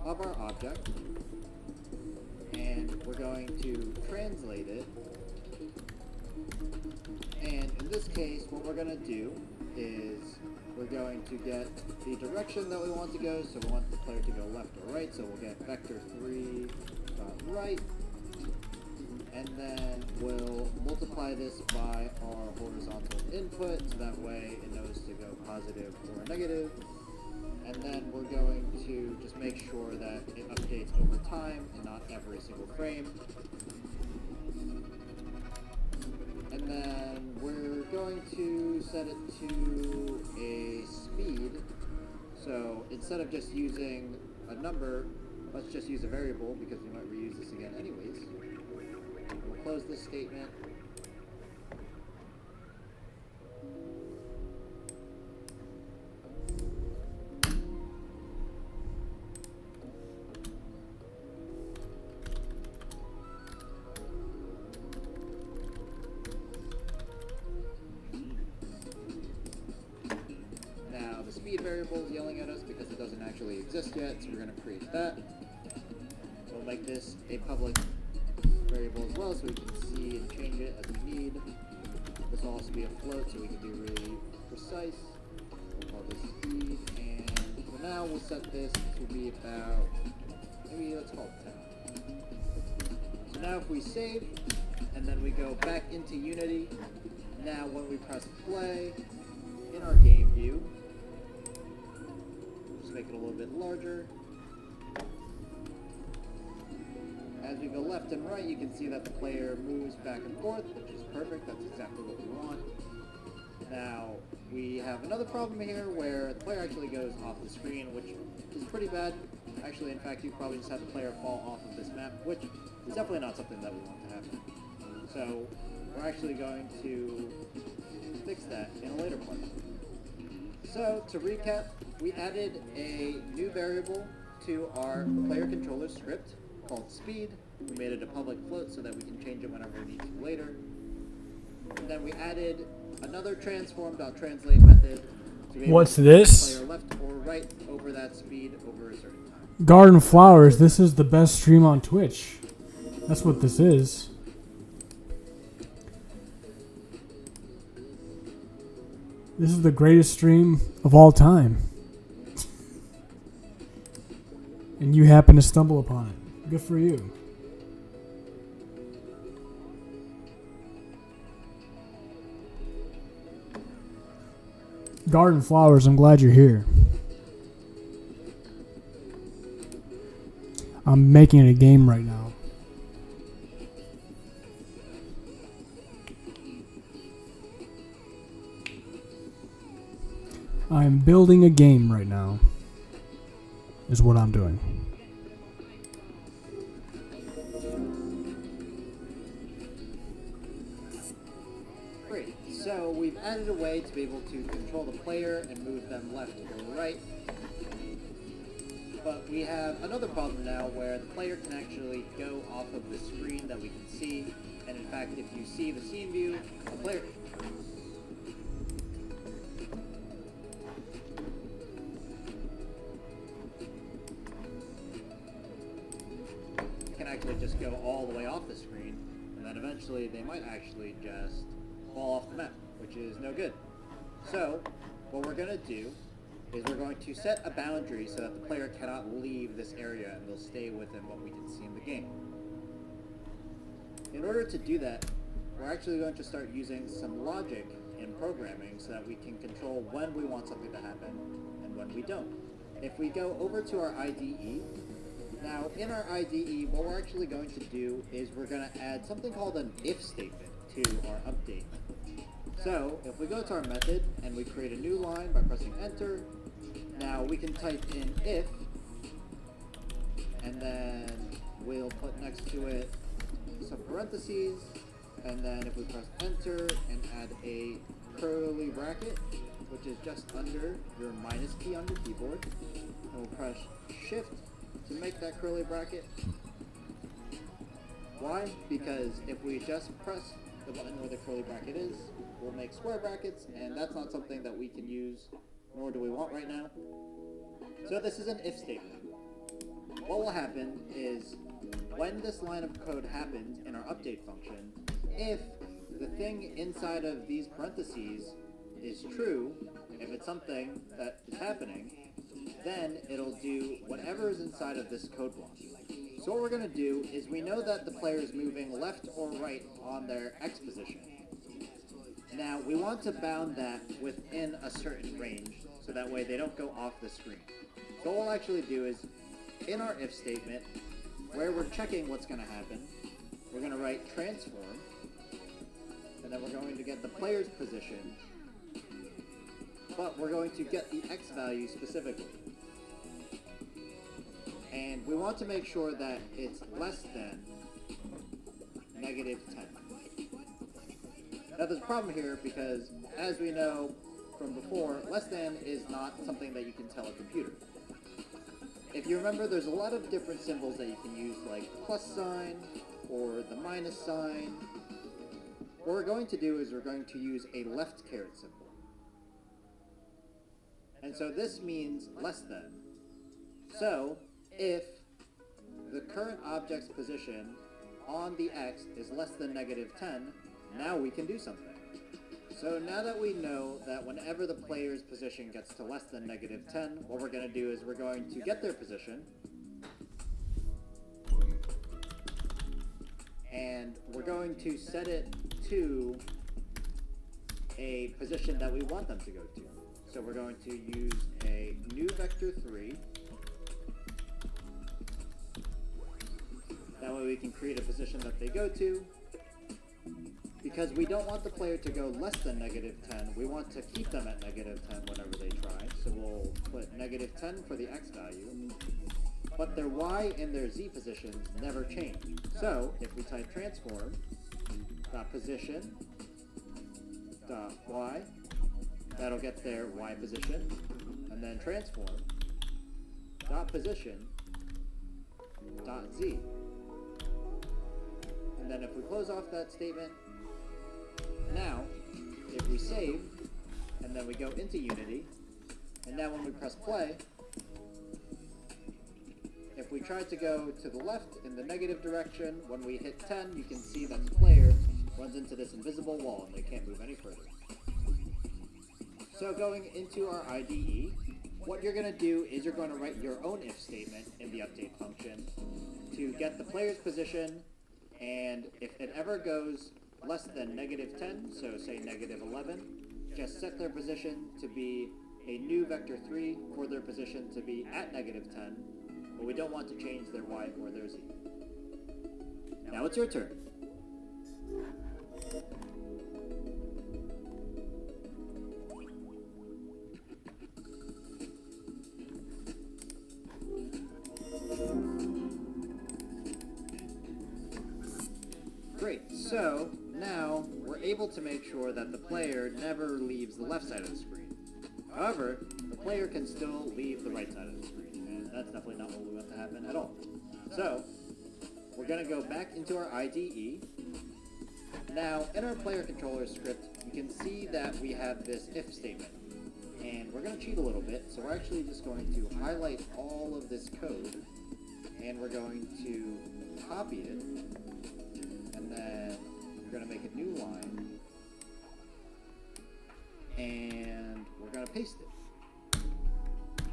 of our object, and we're going to translate it. And in this case, what we're going to do is we're going to get the direction that we want to go. So we want the player to go left or right. So we'll get vector3 right. And then we'll multiply this by our horizontal input, so that way it knows to go positive or negative. And then we're going to just make sure that it updates over time and not every single frame. And then we're going to set it to a speed. So instead of just using a number, let's just use a variable because we might reuse this again anyways. We'll close this statement. Now the speed variable is yelling at us because it doesn't actually exist yet, so we're going to create that. We'll make this a public variable as well, so we can see and change it as we need. This will also be a float, so we can be really precise. We'll call this speed, and for now we'll set this to be about, maybe let's call it 10. So now if we save, and then we go back into Unity, now when we press play in our game view, just make it a little bit larger. As we go left and right, you can see that the player moves back and forth, which is perfect. That's exactly what we want. Now, we have another problem here where the player actually goes off the screen, which is pretty bad. Actually, in fact, you probably just have the player fall off of this map, which is definitely not something that we want to happen. So, we're actually going to fix that in a later part. So, to recap, we added a new variable to our player controller script called speed. We made it a public float so that we can change it whenever we need to later. And then we added another transform.translate method to be able What's to this? player left or right over that speed over a certain time. Garden Flowers, this is the best stream on Twitch. That's what this is. This is the greatest stream of all time. And you happen to stumble upon it. Good for you. Garden Flowers, I'm glad you're here. I'm making a game right now. I'm building a game right now, is what I'm doing. Great. So we've added a way to be able to control the player and move them left or right. But we have another problem now where the player can actually go off of the screen that we can see. And in fact, if you see the scene view, the player can actually just go all the way off the screen, and then eventually they might actually just fall off the map, which is no good. So what we're going to do is we're going to set a boundary so that the player cannot leave this area and they'll stay within what we can see in the game. In order to do that, we're actually going to start using some logic in programming so that we can control when we want something to happen and when we don't. If we go over to our IDE, now in our IDE, what we're actually going to do is we're going to add something called an if statement to our update. So if we go to our method and we create a new line by pressing enter, now we can type in if, and then we'll put next to it some parentheses, and then if we press enter and add a curly bracket, which is just under your minus key on your keyboard, and we'll press shift to make that curly bracket. Why? Because if we just press the button where the curly bracket is will make square brackets, and that's not something that we can use, nor do we want right now. So this is an if statement. What will happen is, when this line of code happens in our update function, if the thing inside of these parentheses is true, if it's something that is happening, then it'll do whatever is inside of this code block. So what we're going to do is, we know that the player is moving left or right on their X position. Now, we want to bound that within a certain range, so that way they don't go off the screen. So what we'll actually do is, in our if statement, where we're checking what's going to happen, we're going to write transform, and then we're going to get the player's position, but we're going to get the X value specifically. And we want to make sure that it's less than -10. Now there's a problem here because, as we know from before, less than is not something that you can tell a computer. If you remember, there's a lot of different symbols that you can use, like plus sign or the minus sign. What we're going to do is, we're going to use a left caret symbol. And so this means less than. So, if the current object's position on the X is less than -10, now we can do something. So now that we know that whenever the player's position gets to less than -10, what we're going to do is, we're going to get their position, and we're going to set it to a position that we want them to go to. So we're going to use a new vector 3. That way we can create a position that they go to. Because we don't want the player to go less than -10, we want to keep them at -10 whenever they try. So we'll put -10 for the X value. But their Y and their Z positions never change. So if we type transform dot position dot Y, that'll get their Y position, and then transform dot position dot Z. And then if we close off that statement, now if we save and then we go into Unity, and now when we press play, if we try to go to the left in the negative direction, when we hit 10, you can see that the player runs into this invisible wall and they can't move any further. So going into our IDE, what you're going to do is, you're going to write your own if statement in the update function to get the player's position, and if it ever goes less than -10, so say -11, just set their position to be a new vector 3 for their position to be at -10, but we don't want to change their Y or their Z. Now it's your turn. Great, so now we're able to make sure that the player never leaves the left side of the screen. However, the player can still leave the right side of the screen, and that's definitely not what we want to happen at all. So, we're going to go back into our IDE. Now, in our player controller script, you can see that we have this if statement. And we're going to cheat a little bit, so we're actually just going to highlight all of this code, and we're going to copy it, and then we're going to make a new line, and we're going to paste it.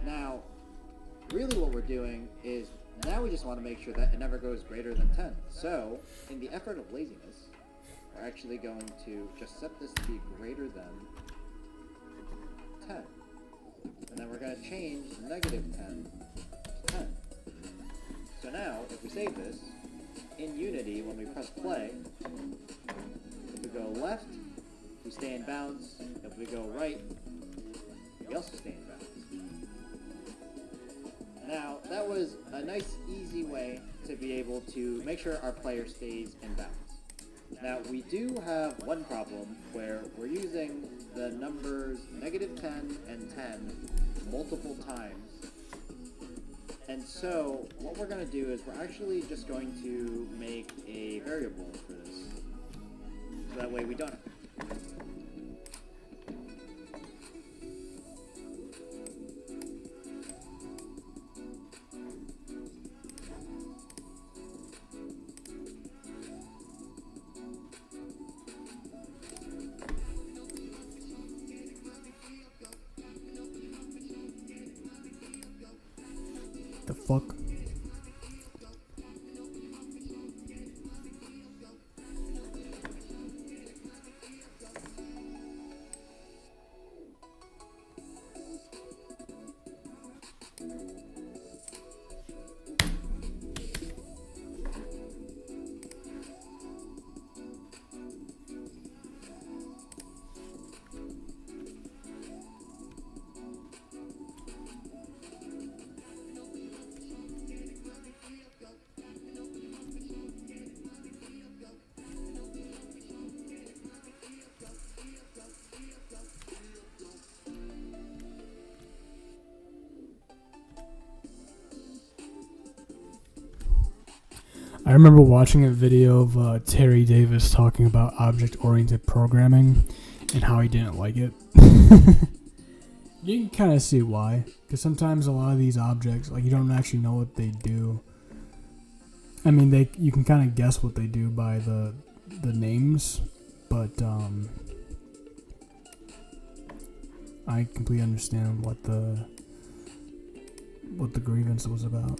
Now, really what we're doing is, now we just want to make sure that it never goes greater than 10. So, in the effort of laziness, we're actually going to just set this to be greater than 10. And then we're going to change -10 to 10. So now, if we save this, in Unity, when we press play, if we go left, we stay in bounds. If we go right, we also stay in bounds. Now, that was a nice, easy way to be able to make sure our player stays in bounds. Now, we do have one problem where we're using the numbers -10 and 10 multiple times. And so, what we're going to do is, we're actually just going to make a variable for this. So So that way we don't. The fuck? I remember watching a video of Terry Davis talking about object-oriented programming and how he didn't like it. You can kind of see why, because sometimes a lot of these objects, like, you don't actually know what they do. I mean, you can kind of guess what they do by the names, but I completely understand what the grievance was about.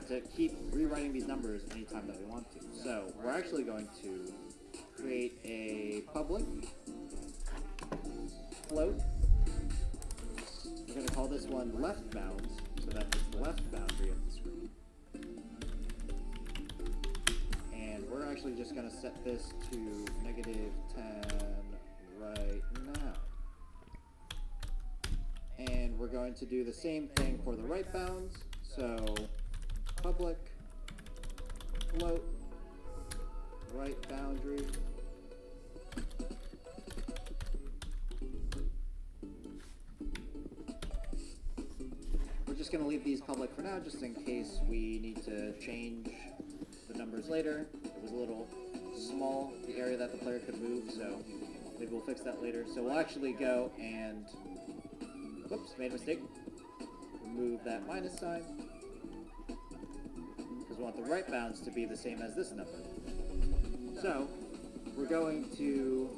To keep rewriting these numbers anytime that we want to. So we're actually going to create a public float. We're going to call this one left bounds, so that it's the left boundary of the screen. And we're actually just going to set this to -10 right now. And we're going to do the same thing for the right bounds. So public float right boundary we're just going to leave these public for now just in case we need to change the numbers later. It was a little small, the area that the player could move, so maybe we'll fix that later. So we'll actually go and whoops, made a mistake, remove that minus sign. We want the right bounds to be the same as this number. So we're going to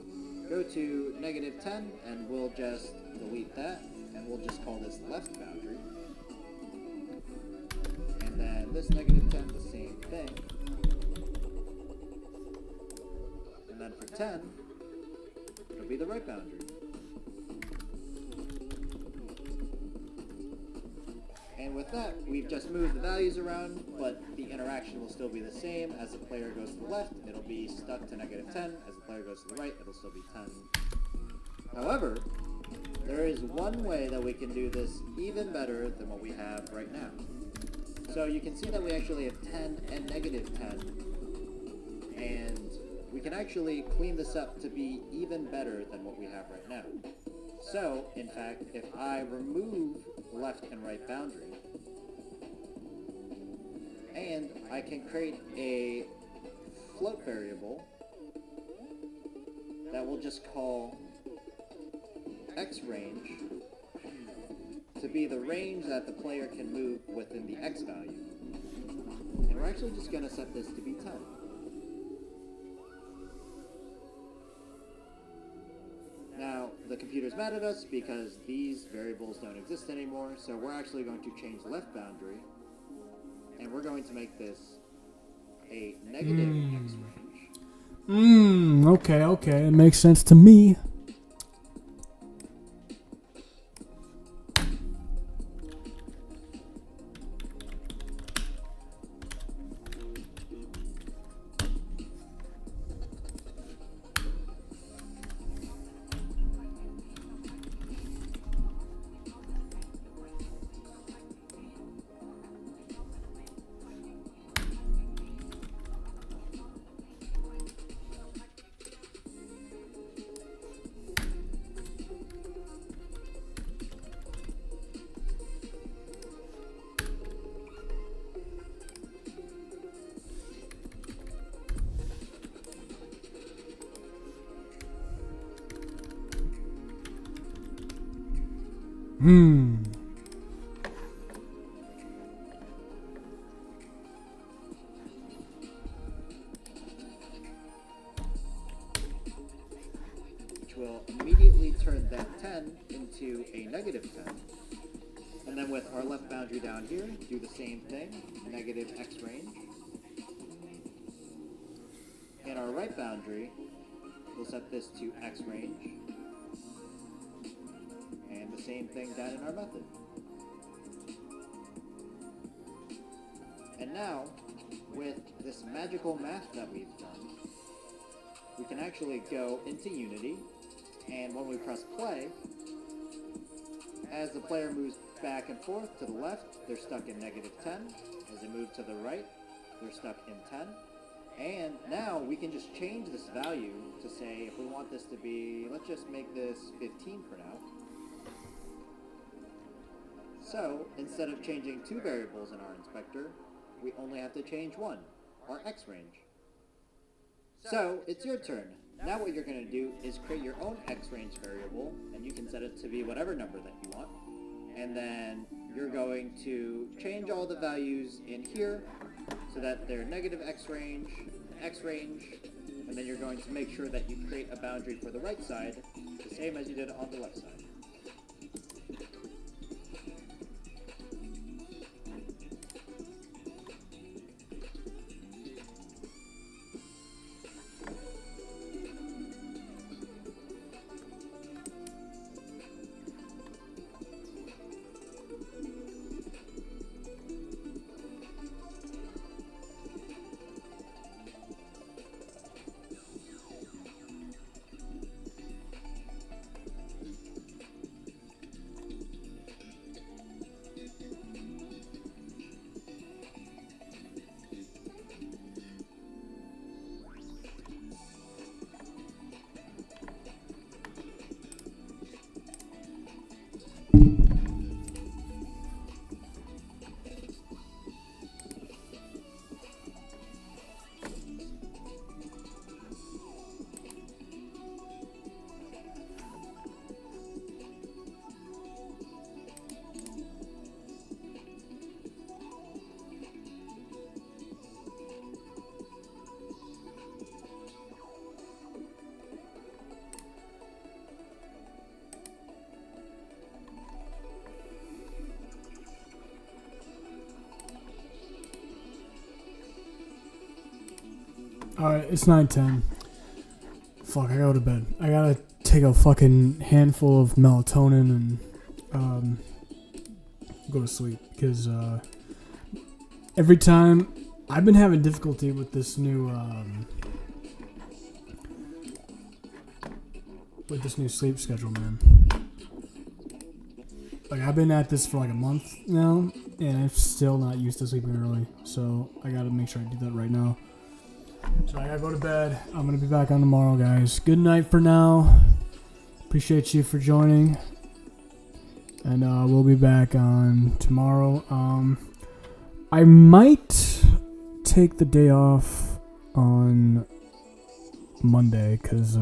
go to -10 and we'll just delete that and we'll just call this left boundary. And then this -10, the same thing. And then for 10, it'll be the right boundary. And with that, we've just moved the values around, but the interaction will still be the same. As the player goes to the left, it'll be stuck to -10. As the player goes to the right, it'll still be 10. However, there is one way that we can do this even better than what we have right now. So you can see that we actually have 10 and -10. And we can actually clean this up to be even better than what we have right now. So, in fact, if I remove left and right boundary, and I can create a float variable that we'll just call x range to be the range that the player can move within the x value. And we're actually just going to set this to be 10. Now, the computer's mad at us because these variables don't exist anymore, so we're actually going to change the left boundary, and we're going to make this a negative x range. Okay, it makes sense to me. Which will immediately turn that 10 into a negative 10. And then with our left boundary down here, do the same thing, negative x range. And our right boundary, we'll set this to x range. And the same thing down in our method. And now, with this magical math that we've done, we can actually go into Unity, and when we press play, as the player moves back and forth to the left, they're stuck in negative 10. As they move to the right, they're stuck in 10. And now we can just change this value to say, if we want this to be, let's just make this 15 for now. So, instead of changing two variables in our inspector, we only have to change one, our x range. So, it's your turn. Now what you're going to do is create your own x range variable, and you can set it to be whatever number that you want. And then you're going to change all the values in here so that they're negative x range, and then you're going to make sure that you create a boundary for the right side, the same as you did on the left side. Alright, it's 9:10. Fuck, I gotta go to bed. I gotta take a fucking handful of melatonin and go to sleep. Because every time I've been having difficulty with this new sleep schedule, man. Like, I've been at this for like a month now, and I'm still not used to sleeping early. So I gotta make sure I do that right now. So I gotta go to bed. I'm gonna be back on tomorrow, guys. Good night for now. Appreciate you for joining. And we'll be back on tomorrow. I might take the day off on Monday, because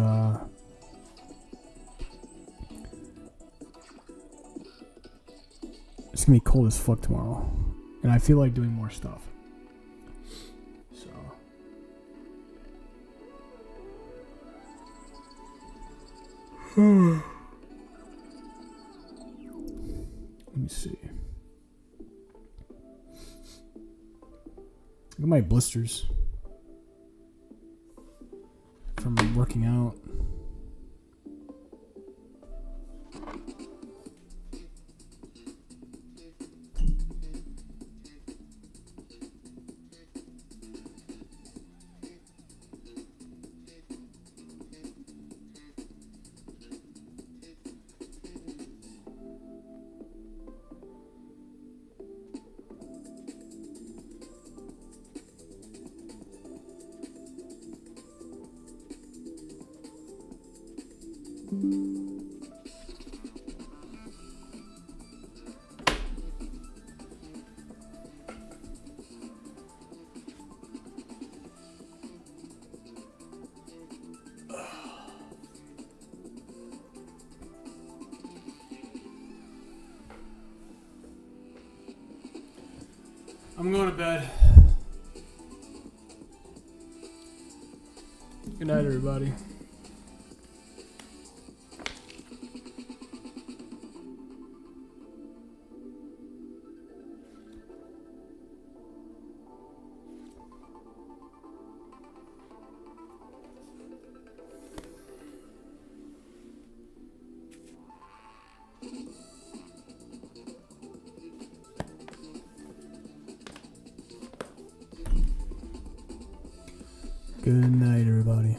it's gonna be cold as fuck tomorrow. And I feel like doing more stuff. So let me see. Look at my blisters from working out. I'm going to bed. Good night, everybody. Good night, everybody.